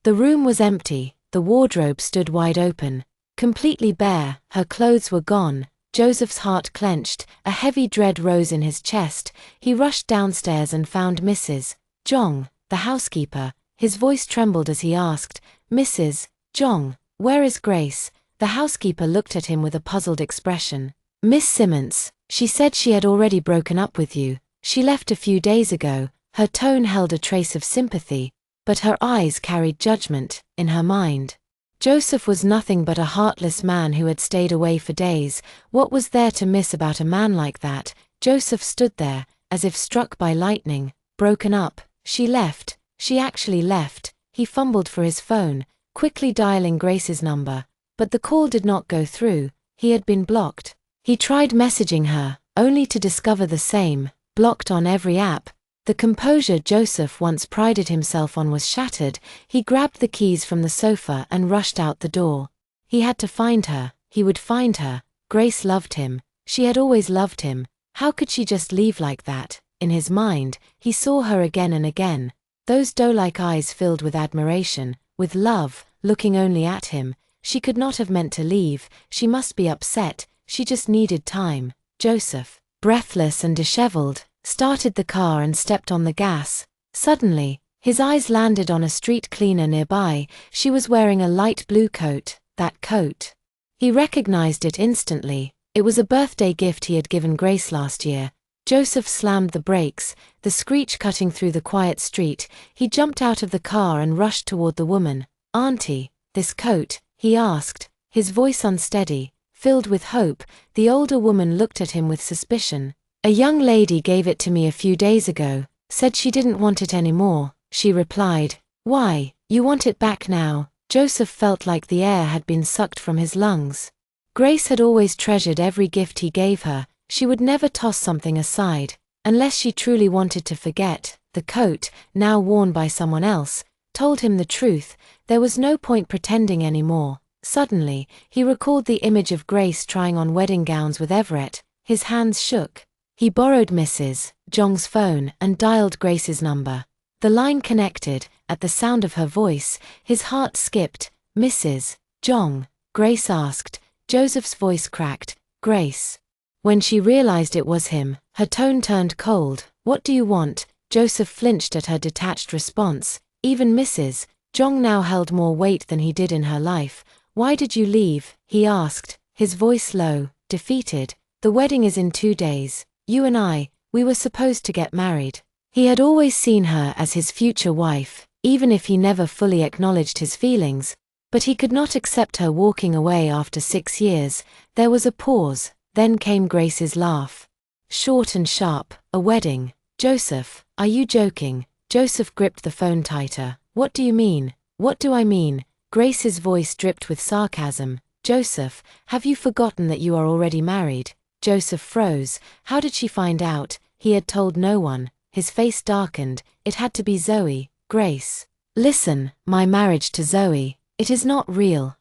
The room was empty. The wardrobe stood wide open, completely bare. Her clothes were gone. Joseph's heart clenched, a heavy dread rose in his chest. He rushed downstairs and found Mrs. Jong, the housekeeper. His voice trembled as he asked, "Mrs. Jong, where is Grace?" The housekeeper looked at him with a puzzled expression. "Miss Simmons, she said she had already broken up with you. She left a few days ago." Her tone held a trace of sympathy. but her eyes carried judgment. In her mind, Joseph was nothing but a heartless man who had stayed away for days. What was there to miss about a man like that? Joseph stood there, as if struck by lightning. Broken up. She left. She actually left. He fumbled for his phone, quickly dialing Grace's number, but the call did not go through. He had been blocked. He tried messaging her, only to discover the same, blocked on every app. The composure Joseph once prided himself on was shattered. He grabbed the keys from the sofa and rushed out the door. He had to find her. He would find her. Grace loved him. She had always loved him. How could she just leave like that? In his mind, he saw her again and again. Those doe-like eyes filled with admiration, with love, looking only at him. She could not have meant to leave. She must be upset. She just needed time. Joseph, breathless and disheveled, started the car and stepped on the gas. Suddenly, his eyes landed on a street cleaner nearby. She was wearing a light blue coat. That coat. He recognized it instantly. It was a birthday gift he had given Grace last year. Joseph slammed the brakes, the screech cutting through the quiet street. He jumped out of the car and rushed toward the woman. "Auntie, this coat?" he asked, his voice unsteady, filled with hope. The older woman looked at him with suspicion. "A young lady gave it to me a few days ago, said she didn't want it anymore," she replied. "Why, you want it back now?" Joseph felt like the air had been sucked from his lungs. Grace had always treasured every gift he gave her. She would never toss something aside, unless she truly wanted to forget. The coat, now worn by someone else, told him the truth. There was no point pretending anymore. Suddenly, he recalled the image of Grace trying on wedding gowns with Everett. His hands shook. He borrowed Mrs. Jong's phone and dialed Grace's number. The line connected. At the sound of her voice, his heart skipped. "Mrs. Jong?" Grace asked. Joseph's voice cracked. "Grace." When she realized it was him, her tone turned cold. "What do you want?" Joseph flinched at her detached response. Even Mrs. Jong now held more weight than he did in her life. "Why did you leave?" he asked, his voice low, defeated. "The wedding is in 2 days. You and we were supposed to get married." He had always seen her as his future wife, even if he never fully acknowledged his feelings. But he could not accept her walking away after 6 years. There was a pause, then came Grace's laugh. Short and sharp. "A wedding? Joseph, are you joking?" Joseph gripped the phone tighter. "What do you mean?" "What do I mean?" Grace's voice dripped with sarcasm. "Joseph, have you forgotten that you are already married?" Joseph froze. How did she find out? He had told no one. His face darkened. It had to be Zoe. "Grace. Listen, my marriage to Zoe. It is not real.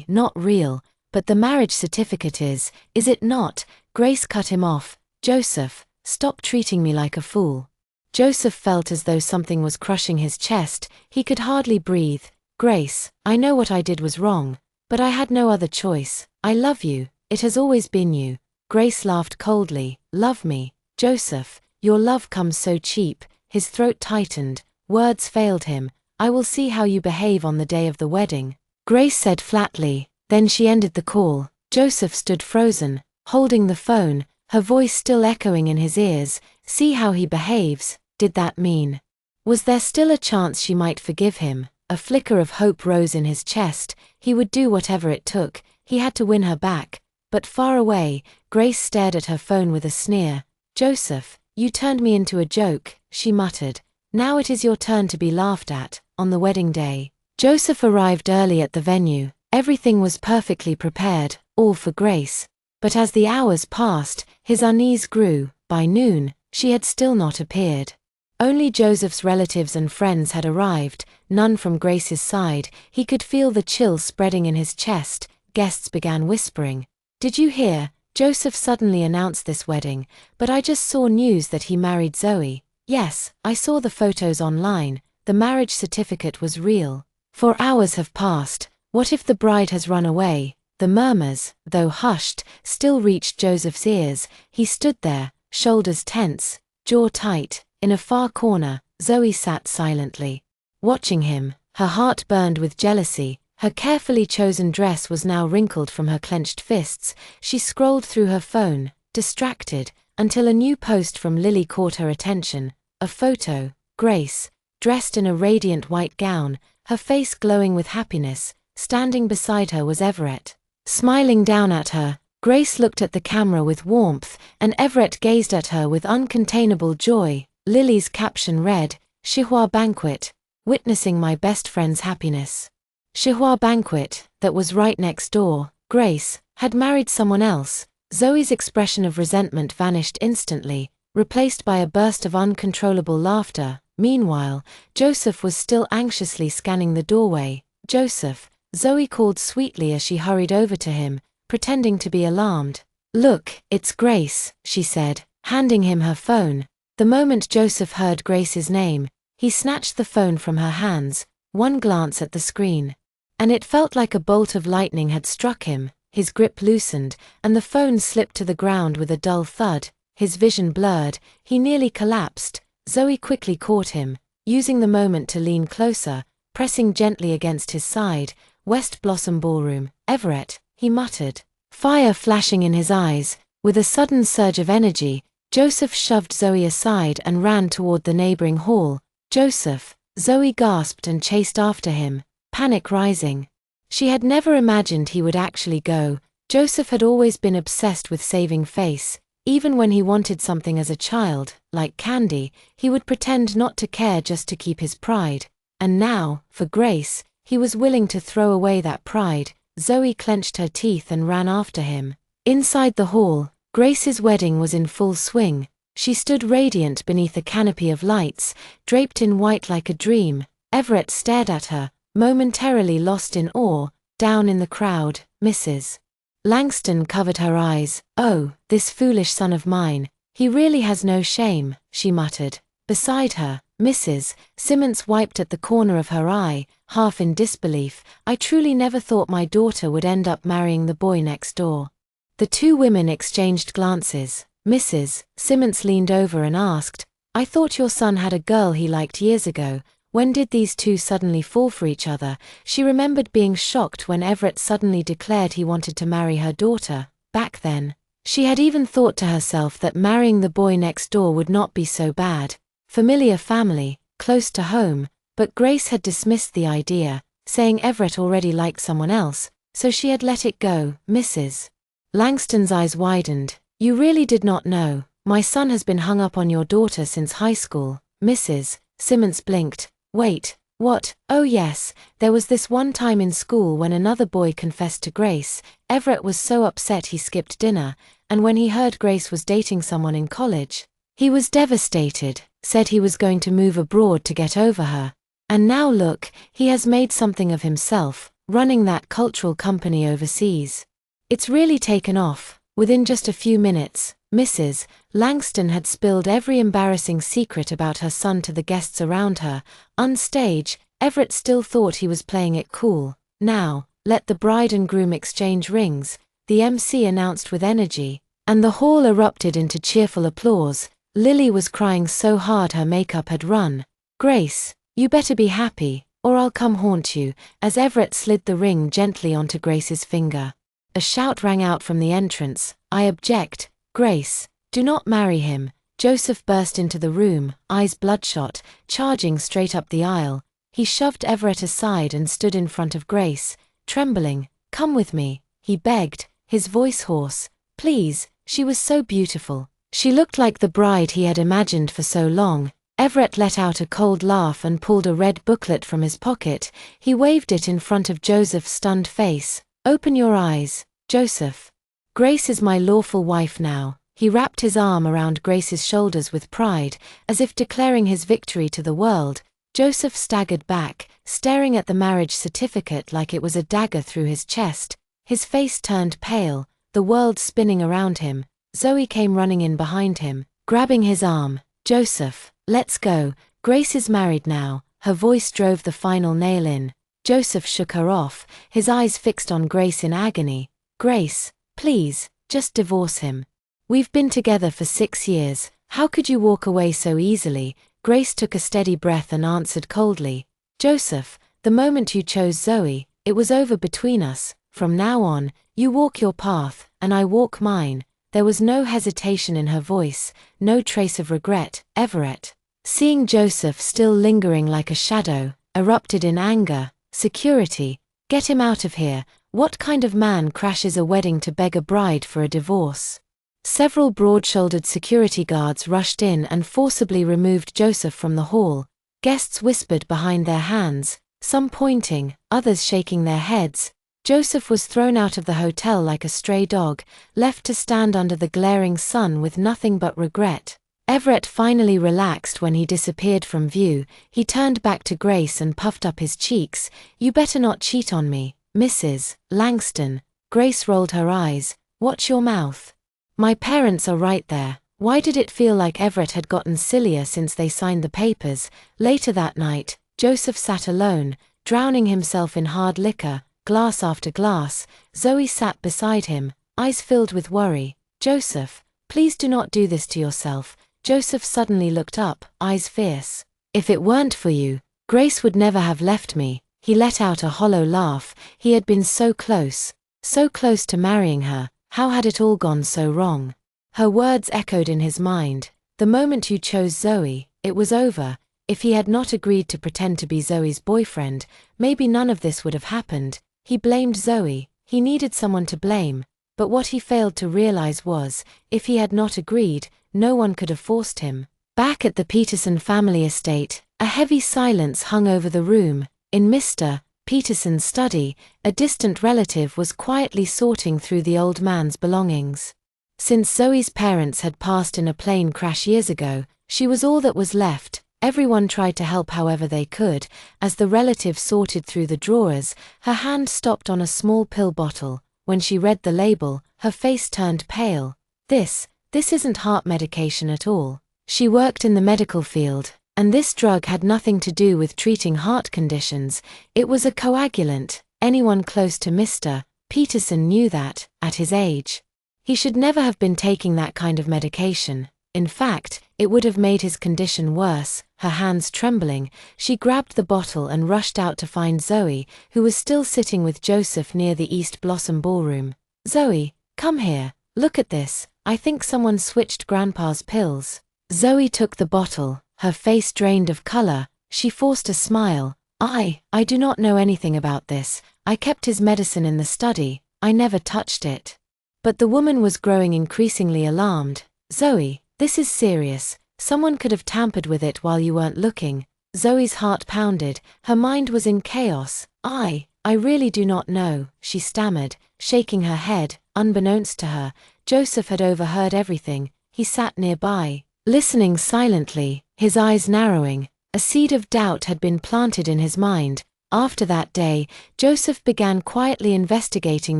Not real. But the marriage certificate is it not?" Grace cut him off. "Joseph, stop treating me like a fool." Joseph felt as though something was crushing his chest. He could hardly breathe. "Grace, I know what I did was wrong, but I had no other choice. I love you. It has always been you." Grace laughed coldly. "Love me? Joseph, your love comes so cheap." His throat tightened. Words failed him. "I will see how you behave on the day of the wedding," Grace said flatly. Then she ended the call. Joseph stood frozen, holding the phone, her voice still echoing in his ears. "See how he behaves." Did that mean? Was there still a chance she might forgive him? A flicker of hope rose in his chest. He would do whatever it took. He had to win her back. But far away, Grace stared at her phone with a sneer. "Joseph, you turned me into a joke," she muttered. "Now it is your turn to be laughed at." On the wedding day, Joseph arrived early at the venue. Everything was perfectly prepared, all for Grace. But as the hours passed, his unease grew. By noon, she had still not appeared. Only Joseph's relatives and friends had arrived, none from Grace's side. He could feel the chill spreading in his chest. Guests began whispering. "Did you hear? Joseph suddenly announced this wedding, but I just saw news that he married Zoe." "Yes, I saw the photos online. The marriage certificate was real." "For hours have passed. What if the bride has run away?" The murmurs, though hushed, still reached Joseph's ears. He stood there, shoulders tense, jaw tight. In a far corner, Zoe sat silently, watching him. Her heart burned with jealousy. Her carefully chosen dress was now wrinkled from her clenched fists. She scrolled through her phone, distracted, until a new post from Lily caught her attention. A photo. Grace, dressed in a radiant white gown, her face glowing with happiness. Standing beside her was Everett. Smiling down at her, Grace looked at the camera with warmth, and Everett gazed at her with uncontainable joy. Lily's caption read, "Chihua Banquet, witnessing my best friend's happiness." Chihua Banquet, that was right next door. Grace had married someone else. Zoe's expression of resentment vanished instantly, replaced by a burst of uncontrollable laughter. Meanwhile, Joseph was still anxiously scanning the doorway. "Joseph," Zoe called sweetly as she hurried over to him, pretending to be alarmed. "Look, it's Grace," she said, handing him her phone. The moment Joseph heard Grace's name, he snatched the phone from her hands. One glance at the screen, and it felt like a bolt of lightning had struck him. His grip loosened, and the phone slipped to the ground with a dull thud. His vision blurred, he nearly collapsed. Zoe quickly caught him, using the moment to lean closer, pressing gently against his side. "West Blossom Ballroom, Everett," he muttered, fire flashing in his eyes. With a sudden surge of energy, Joseph shoved Zoe aside and ran toward the neighboring hall. "Joseph!" Zoe gasped and chased after him, panic rising. She had never imagined he would actually go. Joseph had always been obsessed with saving face. Even when he wanted something as a child, like candy, he would pretend not to care just to keep his pride. And now, for Grace, he was willing to throw away that pride. Zoe clenched her teeth and ran after him. Inside the hall, Grace's wedding was in full swing. She stood radiant beneath a canopy of lights, draped in white like a dream. Everett stared at her, momentarily lost in awe. Down in the crowd, Mrs. Langston covered her eyes. "Oh, this foolish son of mine. He really has no shame," she muttered. Beside her, Mrs. Simmons wiped at the corner of her eye, half in disbelief. "I truly never thought my daughter would end up marrying the boy next door." The two women exchanged glances. Mrs. Simmons leaned over and asked, "I thought your son had a girl he liked years ago. When did these two suddenly fall for each other?" She remembered being shocked when Everett suddenly declared he wanted to marry her daughter. Back then, she had even thought to herself that marrying the boy next door would not be so bad. Familiar family, close to home, but Grace had dismissed the idea, saying Everett already liked someone else, so she had let it go. Mrs. Langston's eyes widened. "You really did not know. My son has been hung up on your daughter since high school." Mrs. Simmons blinked. "Wait, what?" "Oh yes, there was this one time in school when another boy confessed to Grace. Everett was so upset he skipped dinner, and when he heard Grace was dating someone in college, he was devastated, said he was going to move abroad to get over her. And now look, he has made something of himself, running that cultural company overseas. It's really taken off." Within just a few minutes, Mrs. Langston had spilled every embarrassing secret about her son to the guests around her. On stage, Everett still thought he was playing it cool. "Now, let the bride and groom exchange rings," the MC announced with energy, and the hall erupted into cheerful applause. Lily was crying so hard her makeup had run. "Grace, you better be happy, or I'll come haunt you," as Everett slid the ring gently onto Grace's finger. A shout rang out from the entrance. "I object. Grace, do not marry him." Joseph burst into the room, eyes bloodshot, charging straight up the aisle. He shoved Everett aside and stood in front of Grace, trembling. "Come with me," he begged, his voice hoarse. "Please." She was so beautiful. She looked like the bride he had imagined for so long. Everett let out a cold laugh and pulled a red booklet from his pocket. He waved it in front of Joseph's stunned face. "Open your eyes, Joseph. Grace is my lawful wife now." He wrapped his arm around Grace's shoulders with pride, as if declaring his victory to the world. Joseph staggered back, staring at the marriage certificate like it was a dagger through his chest. His face turned pale, the world spinning around him. Zoe came running in behind him, grabbing his arm. "Joseph, let's go. Grace is married now." Her voice drove the final nail in. Joseph shook her off, his eyes fixed on Grace in agony. "Grace, please, just divorce him. We've been together for 6 years. How could you walk away so easily?" Grace took a steady breath and answered coldly. "Joseph, the moment you chose Zoe, it was over between us. From now on, you walk your path, and I walk mine." There was no hesitation in her voice, no trace of regret. "Everett, Seeing Joseph still lingering like a shadow, erupted in anger. Security, get him out of here. What kind of man crashes a wedding to beg a bride for a divorce? Several broad-shouldered security guards rushed in and forcibly removed Joseph from the hall. Guests whispered behind their hands, some pointing, others shaking their heads. Joseph was thrown out of the hotel like a stray dog, left to stand under the glaring sun with nothing but regret. Everett finally relaxed when he disappeared from view. He turned back to Grace and puffed up his cheeks. "You better not cheat on me, Mrs. Langston." Grace rolled her eyes. "Watch your mouth. My parents are right there." Why did it feel like Everett had gotten sillier since they signed the papers? Later that night, Joseph sat alone, drowning himself in hard liquor, glass after glass. Zoe sat beside him, eyes filled with worry. "Joseph, please do not do this to yourself." Joseph suddenly looked up, eyes fierce. "If it weren't for you, Grace would never have left me." He let out a hollow laugh. He had been so close to marrying her. How had it all gone so wrong? Her words echoed in his mind. "The moment you chose Zoe, it was over." If he had not agreed to pretend to be Zoe's boyfriend, maybe none of this would have happened. He blamed Zoe. He needed someone to blame. But what he failed to realize was, if he had not agreed, no one could have forced him. Back at the Peterson family estate, a heavy silence hung over the room. In Mr. Peterson's study, a distant relative was quietly sorting through the old man's belongings. Since Zoe's parents had passed in a plane crash years ago, she was all that was left. Everyone tried to help however they could. As the relative sorted through the drawers, her hand stopped on a small pill bottle. When she read the label, her face turned pale. This isn't heart medication at all." She worked in the medical field, and this drug had nothing to do with treating heart conditions. It was a coagulant. Anyone close to Mr. Peterson knew that, at his age. He should never have been taking that kind of medication. In fact, it would have made his condition worse. Her hands trembling, she grabbed the bottle and rushed out to find Zoe, who was still sitting with Joseph near the East Blossom ballroom. "Zoe, come here. Look at this. I think someone switched Grandpa's pills." Zoe took the bottle, her face drained of color. She forced a smile. I do not know anything about this. I kept his medicine in the study. I never touched it." But the woman was growing increasingly alarmed. "Zoe, this is serious. Someone could have tampered with it while you weren't looking." Zoe's heart pounded. Her mind was in chaos. I really do not know," she stammered, shaking her head. Unbeknownst to her, Joseph had overheard everything. He sat nearby, listening silently, his eyes narrowing. A seed of doubt had been planted in his mind. After that day, Joseph began quietly investigating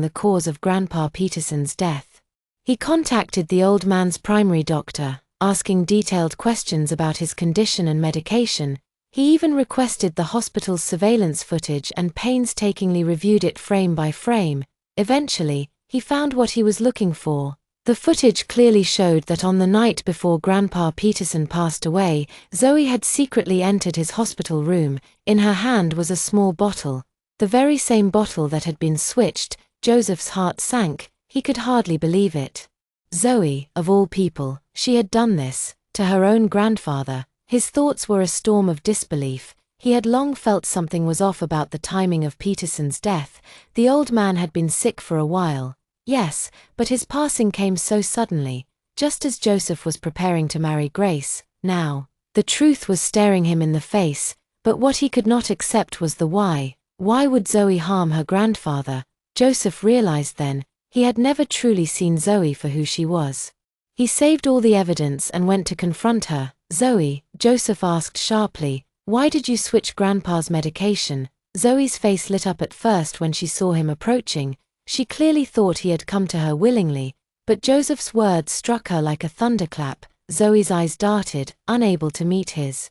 the cause of Grandpa Peterson's death. He contacted the old man's primary doctor, asking detailed questions about his condition and medication. He even requested the hospital's surveillance footage and painstakingly reviewed it frame by frame. Eventually, he found what he was looking for. The footage clearly showed that on the night before Grandpa Peterson passed away, Zoe had secretly entered his hospital room. In her hand was a small bottle. The very same bottle that had been switched. Joseph's heart sank. He could hardly believe it. Zoe, of all people, she had done this, to her own grandfather. His thoughts were a storm of disbelief. He had long felt something was off about the timing of Peterson's death. The old man had been sick for a while. Yes, but his passing came so suddenly, just as Joseph was preparing to marry Grace. Now, the truth was staring him in the face, but what he could not accept was the why. Why would Zoe harm her grandfather? Joseph realized then, he had never truly seen Zoe for who she was. He saved all the evidence and went to confront her. "Zoe," Joseph asked sharply, "why did you switch Grandpa's medication?" Zoe's face lit up at first when she saw him approaching. She clearly thought he had come to her willingly, but Joseph's words struck her like a thunderclap. Zoe's eyes darted, unable to meet his.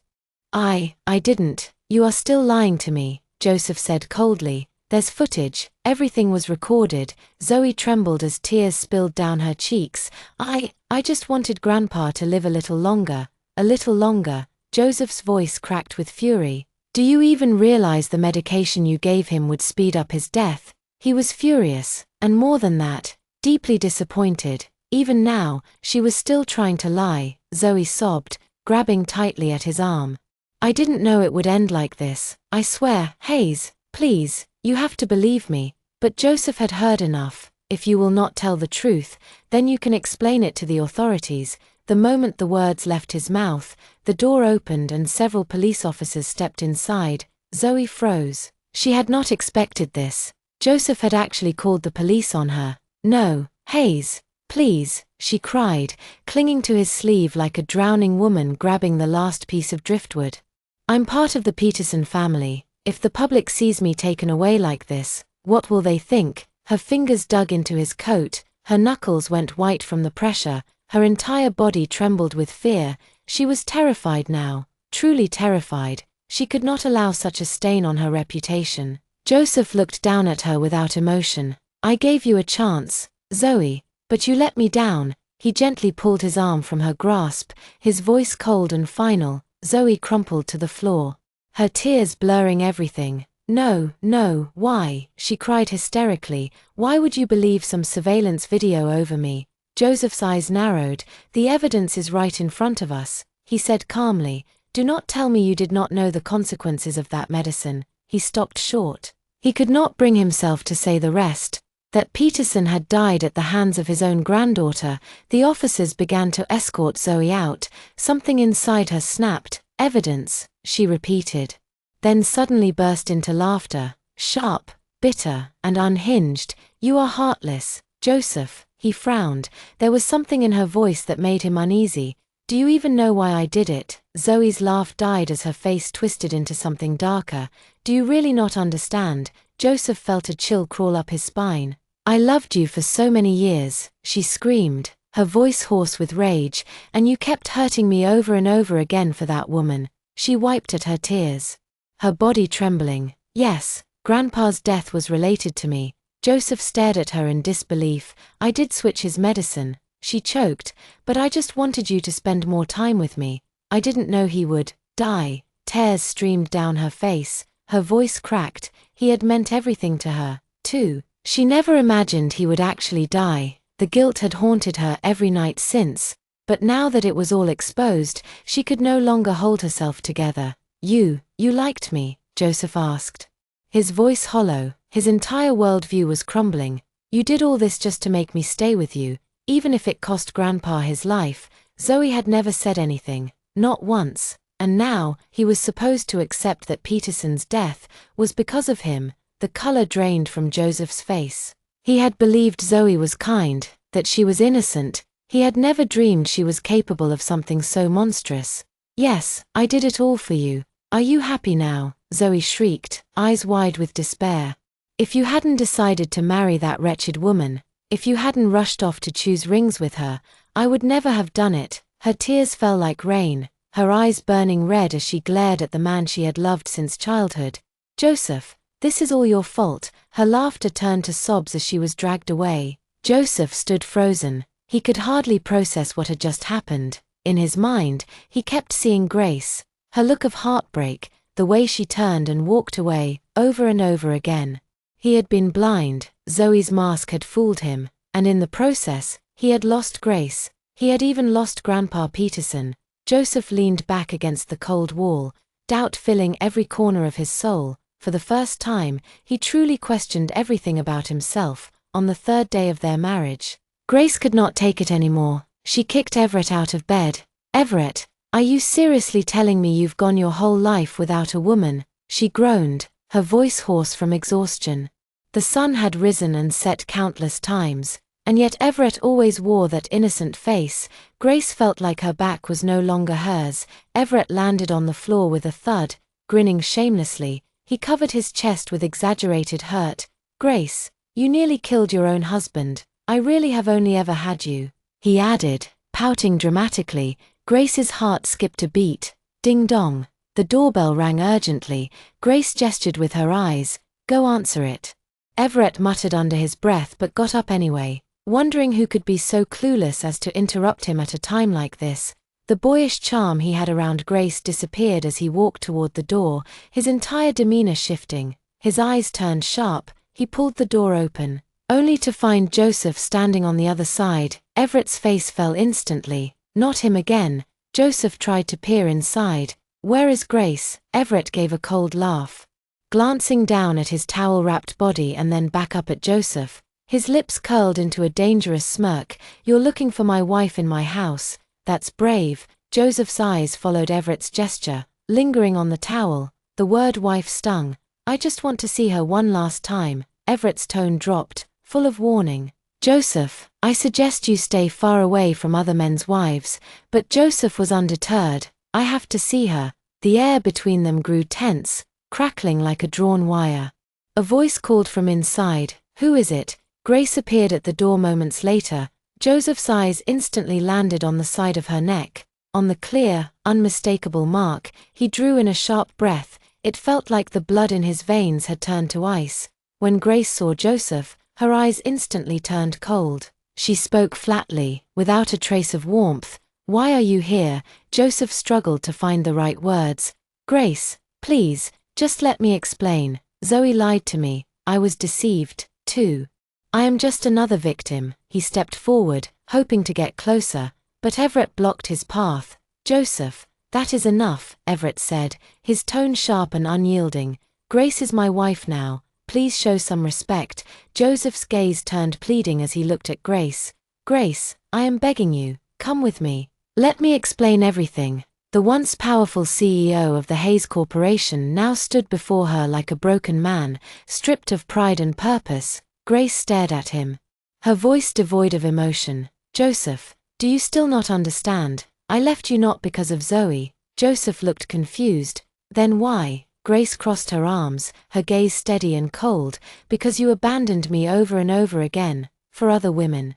I didn't. You are still lying to me," Joseph said coldly. "There's footage. Everything was recorded." Zoe trembled as tears spilled down her cheeks. I just wanted Grandpa to live a little longer. A little longer." Joseph's voice cracked with fury. "Do you even realize the medication you gave him would speed up his death?" He was furious, and more than that, deeply disappointed. Even now, she was still trying to lie. Zoe sobbed. grabbing tightly at his arm. "I didn't know it would end like this, I swear, Hayes, please, you have to believe me." But Joseph had heard enough. "If you will not tell the truth, then you can explain it to the authorities." The moment the words left his mouth, the door opened and several police officers stepped inside. Zoe froze. She had not expected this. Joseph had actually called the police on her. "No, Hayes, please," she cried, clinging to his sleeve like a drowning woman grabbing the last piece of driftwood. "I'm part of the Peterson family. If the public sees me taken away like this, what will they think?" Her fingers dug into his coat, her knuckles went white from the pressure, her entire body trembled with fear. She was terrified now, truly terrified. She could not allow such a stain on her reputation. Joseph looked down at her without emotion. "I gave you a chance, Zoe, but you let me down." He gently pulled his arm from her grasp, his voice cold and final. Zoe crumpled to the floor, her tears blurring everything. "No, no, why?" she cried hysterically. "Why would you believe some surveillance video over me?" Joseph's eyes narrowed. "The evidence is right in front of us," he said calmly. "Do not tell me you did not know the consequences of that medicine." He stopped short. He could not bring himself to say the rest. That Peterson had died at the hands of his own granddaughter. The officers began to escort Zoe out. Something inside her snapped. "Evidence," she repeated. Then suddenly burst into laughter, sharp, bitter, and unhinged. "You are heartless, Joseph." He frowned. There was something in her voice that made him uneasy. "Do you even know why I did it?" Zoe's laugh died as her face twisted into something darker. "Do you really not understand?" Joseph felt a chill crawl up his spine. "I loved you for so many years," she screamed, her voice hoarse with rage, "and you kept hurting me over and over again for that woman." She wiped at her tears, her body trembling. "Yes, Grandpa's death was related to me." Joseph stared at her in disbelief. "I did switch his medicine," she choked, "but I just wanted you to spend more time with me. I didn't know he would die." Tears streamed down her face, her voice cracked. He had meant everything to her, too. She never imagined he would actually die. The guilt had haunted her every night since, but now that it was all exposed, she could no longer hold herself together. You liked me?" Joseph asked. His voice hollow, his entire worldview was crumbling. "You did all this just to make me stay with you, even if it cost Grandpa his life." Zoe had never said anything, not once, and now, he was supposed to accept that Peterson's death was because of him. The color drained from Joseph's face. He had believed Zoe was kind, that she was innocent. He had never dreamed she was capable of something so monstrous. "Yes, I did it all for you. Are you happy now?" Zoe shrieked, eyes wide with despair. "If you hadn't decided to marry that wretched woman, if you hadn't rushed off to choose rings with her, I would never have done it." Her tears fell like rain, her eyes burning red as she glared at the man she had loved since childhood. "Joseph, this is all your fault." Her laughter turned to sobs as she was dragged away. Joseph stood frozen. He could hardly process what had just happened. In his mind, he kept seeing Grace, her look of heartbreak, the way she turned and walked away, over and over again. He had been blind, Zoe's mask had fooled him, and in the process, he had lost Grace. He had even lost Grandpa Peterson. Joseph leaned back against the cold wall, doubt filling every corner of his soul. For the first time, he truly questioned everything about himself. On the third day of their marriage, Grace could not take it anymore. She kicked Everett out of bed. "Everett, are you seriously telling me you've gone your whole life without a woman?" she groaned, her voice hoarse from exhaustion. The sun had risen and set countless times, and yet Everett always wore that innocent face. Grace felt like her back was no longer hers. Everett landed on the floor with a thud, grinning shamelessly. He covered his chest with exaggerated hurt. "Grace, you nearly killed your own husband. I really have only ever had you," he added, pouting dramatically. Grace's heart skipped a beat. Ding dong. The doorbell rang urgently. Grace gestured with her eyes. "Go answer it." Everett muttered under his breath but got up anyway, wondering who could be so clueless as to interrupt him at a time like this. The boyish charm he had around Grace disappeared as he walked toward the door, his entire demeanor shifting. His eyes turned sharp. He pulled the door open, only to find Joseph standing on the other side. Everett's face fell instantly. Not him again. Joseph tried to peer inside. Where is Grace? Everett gave a cold laugh. Glancing down at his towel-wrapped body and then back up at Joseph, his lips curled into a dangerous smirk. You're looking for my wife in my house. That's brave. Joseph's eyes followed Everett's gesture, lingering on the towel. The word wife stung. I just want to see her one last time. Everett's tone dropped, full of warning. Joseph, I suggest you stay far away from other men's wives. But Joseph was undeterred. I have to see her. The air between them grew tense, crackling like a drawn wire. A voice called from inside. Who is it? Grace appeared at the door moments later. Joseph's eyes instantly landed on the side of her neck. On the clear, unmistakable mark, he drew in a sharp breath. It felt like the blood in his veins had turned to ice. When Grace saw Joseph, her eyes instantly turned cold. She spoke flatly, without a trace of warmth. Why are you here? Joseph struggled to find the right words. Grace, please, just let me explain. Zoe lied to me. I was deceived, too. I am just another victim. He stepped forward, hoping to get closer, but Everett blocked his path. Joseph, that is enough, Everett said, his tone sharp and unyielding. Grace is my wife now. Please show some respect. Joseph's gaze turned pleading as he looked at Grace. Grace, I am begging you, come with me. Let me explain everything. The once powerful CEO of the Hayes Corporation now stood before her like a broken man, stripped of pride and purpose. Grace stared at him, her voice devoid of emotion. Joseph, do you still not understand? I left you not because of Zoe. Joseph looked confused. Then why? Grace crossed her arms, her gaze steady and cold. Because you abandoned me over and over again, for other women.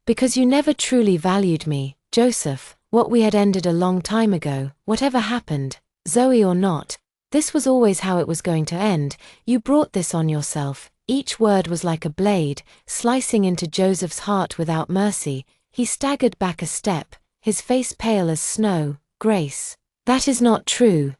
Because you never truly valued me, Joseph. What we had ended a long time ago. Whatever happened, Zoe or not, this was always how it was going to end. You brought this on yourself. Each word was like a blade, slicing into Joseph's heart without mercy. He staggered back a step, his face pale as snow. Grace, that is not true.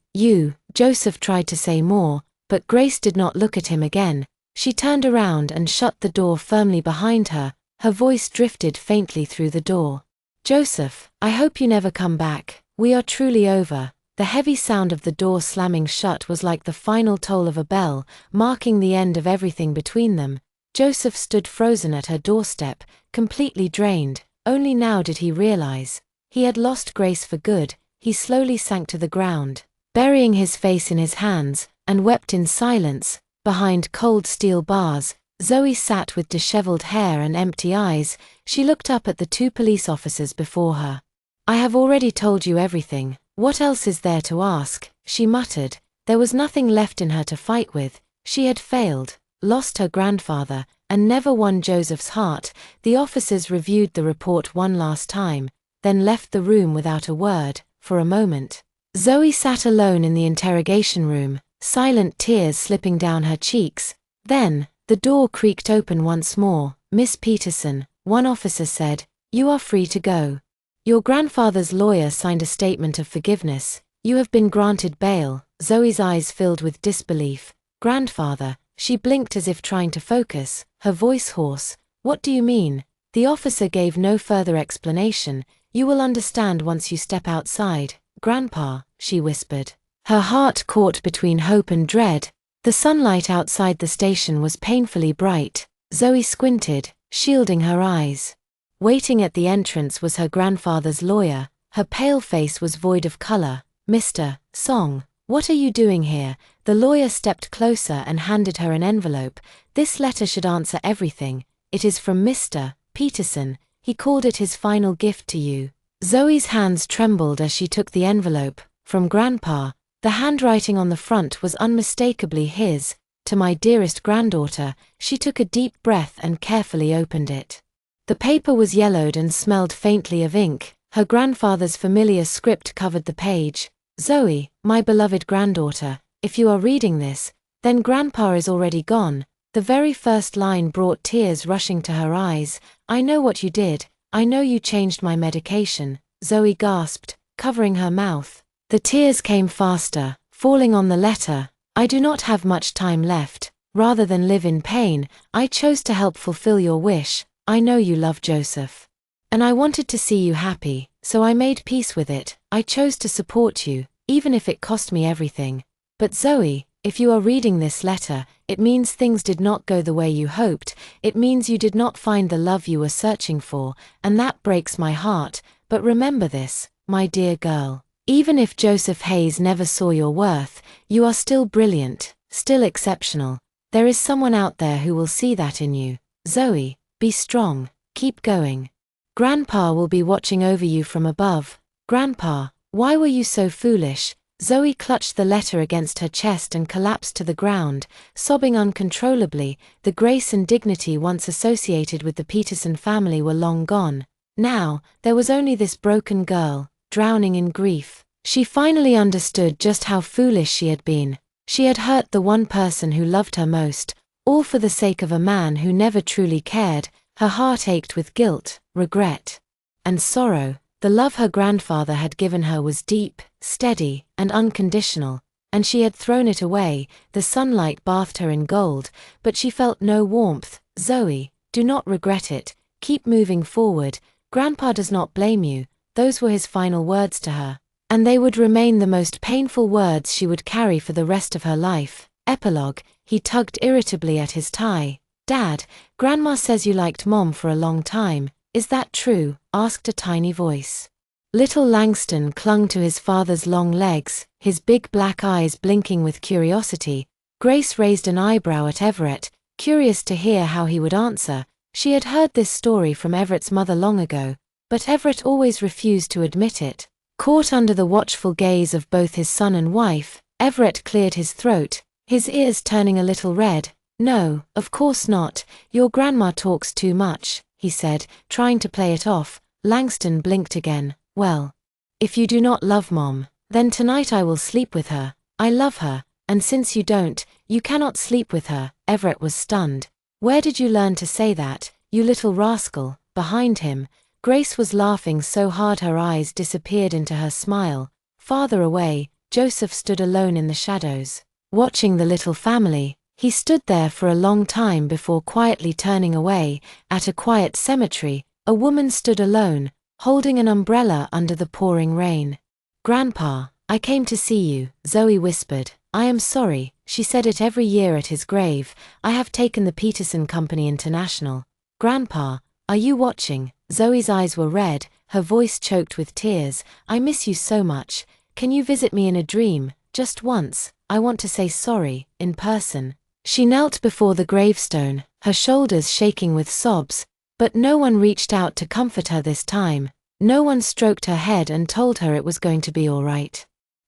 Joseph tried to say more, but Grace did not look at him again. She turned around and shut the door firmly behind her. Her voice drifted faintly through the door. Joseph, I hope you never come back. We are truly over. The heavy sound of the door slamming shut was like the final toll of a bell, marking the end of everything between them. Joseph stood frozen at her doorstep, completely drained. Only now did he realize. He had lost Grace for good. He slowly sank to the ground, burying his face in his hands, and wept in silence. Behind cold steel bars, Zoe sat with disheveled hair and empty eyes. She looked up at the two police officers before her. I have already told you everything. What else is there to ask? She muttered. There was nothing left in her to fight with. She had failed, lost her grandfather, and never won Joseph's heart. The officers reviewed the report one last time, then left the room without a word. For a moment, Zoe sat alone in the interrogation room, silent tears slipping down her cheeks. Then, the door creaked open once more. Miss Peterson, one officer said, you are free to go. Your grandfather's lawyer signed a statement of forgiveness. You have been granted bail. Zoe's eyes filled with disbelief. Grandfather, she blinked as if trying to focus, her voice hoarse. What do you mean? The officer gave no further explanation. You will understand once you step outside. Grandpa, she whispered. Her heart caught between hope and dread. The sunlight outside the station was painfully bright. Zoe squinted, shielding her eyes. Waiting at the entrance was her grandfather's lawyer. Her pale face was void of color. Mr. Song, what are you doing here? The lawyer stepped closer and handed her an envelope. This letter should answer everything. It is from Mr. Peterson. He called it his final gift to you. Zoe's hands trembled as she took the envelope. From Grandpa. The handwriting on the front was unmistakably his. To my dearest granddaughter. She took a deep breath and carefully opened it. The paper was yellowed and smelled faintly of ink. Her grandfather's familiar script covered the page. Zoe, my beloved granddaughter, if you are reading this, then Grandpa is already gone. The very first line brought tears rushing to her eyes. I know what you did. I know you changed my medication. Zoe gasped, covering her mouth. The tears came faster, falling on the letter. I do not have much time left. Rather than live in pain, I chose to help fulfill your wish. I know you love Joseph. And I wanted to see you happy, so I made peace with it. I chose to support you, even if it cost me everything. But Zoe, if you are reading this letter, it means things did not go the way you hoped. It means you did not find the love you were searching for, and that breaks my heart. But remember this, my dear girl. Even if Joseph Hayes never saw your worth, you are still brilliant, still exceptional. There is someone out there who will see that in you. Zoe, be strong, keep going. Grandpa will be watching over you from above. Grandpa, why were you so foolish? Zoe clutched the letter against her chest and collapsed to the ground, sobbing uncontrollably. The grace and dignity once associated with the Peterson family were long gone. Now, there was only this broken girl, drowning in grief. She finally understood just how foolish she had been. She had hurt the one person who loved her most, all for the sake of a man who never truly cared. Her heart ached with guilt, regret, and sorrow. The love her grandfather had given her was deep, steady, and unconditional, and she had thrown it away. The sunlight bathed her in gold, but she felt no warmth. Zoe, do not regret it. Keep moving forward. Grandpa does not blame you. Those were his final words to her, and they would remain the most painful words she would carry for the rest of her life. Epilogue. He tugged irritably at his tie. Dad, Grandma says you liked Mom for a long time. Is that true? Asked a tiny voice. Little Langston clung to his father's long legs, his big black eyes blinking with curiosity. Grace raised an eyebrow at Everett, curious to hear how he would answer. She had heard this story from Everett's mother long ago, but Everett always refused to admit it. Caught under the watchful gaze of both his son and wife, Everett cleared his throat, his ears turning a little red. No, of course not. Your grandma talks too much, he said, trying to play it off. Langston blinked again. Well, if you do not love Mom, then tonight I will sleep with her. I love her, and since you don't, you cannot sleep with her. Everett was stunned. Where did you learn to say that, you little rascal? Behind him, Grace was laughing so hard her eyes disappeared into her smile. Farther away, Joseph stood alone in the shadows, watching the little family. He stood there for a long time before quietly turning away. At a quiet cemetery, a woman stood alone, holding an umbrella under the pouring rain. Grandpa, I came to see you, Zoe whispered. I am sorry, she said it every year at his grave. I have taken the Peterson Company international. Grandpa, are you watching? Zoe's eyes were red, her voice choked with tears. I miss you so much. Can you visit me in a dream, just once? I want to say sorry, in person. She knelt before the gravestone, her shoulders shaking with sobs, but no one reached out to comfort her this time. No one stroked her head and told her it was going to be all right.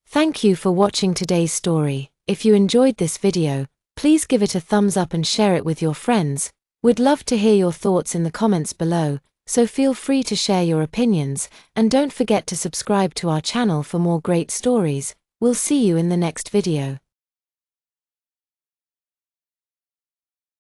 Thank you for watching today's story. If you enjoyed this video, please give it a thumbs up and share it with your friends. We'd love to hear your thoughts in the comments below, so feel free to share your opinions, and don't forget to subscribe to our channel for more great stories. We'll see you in the next video.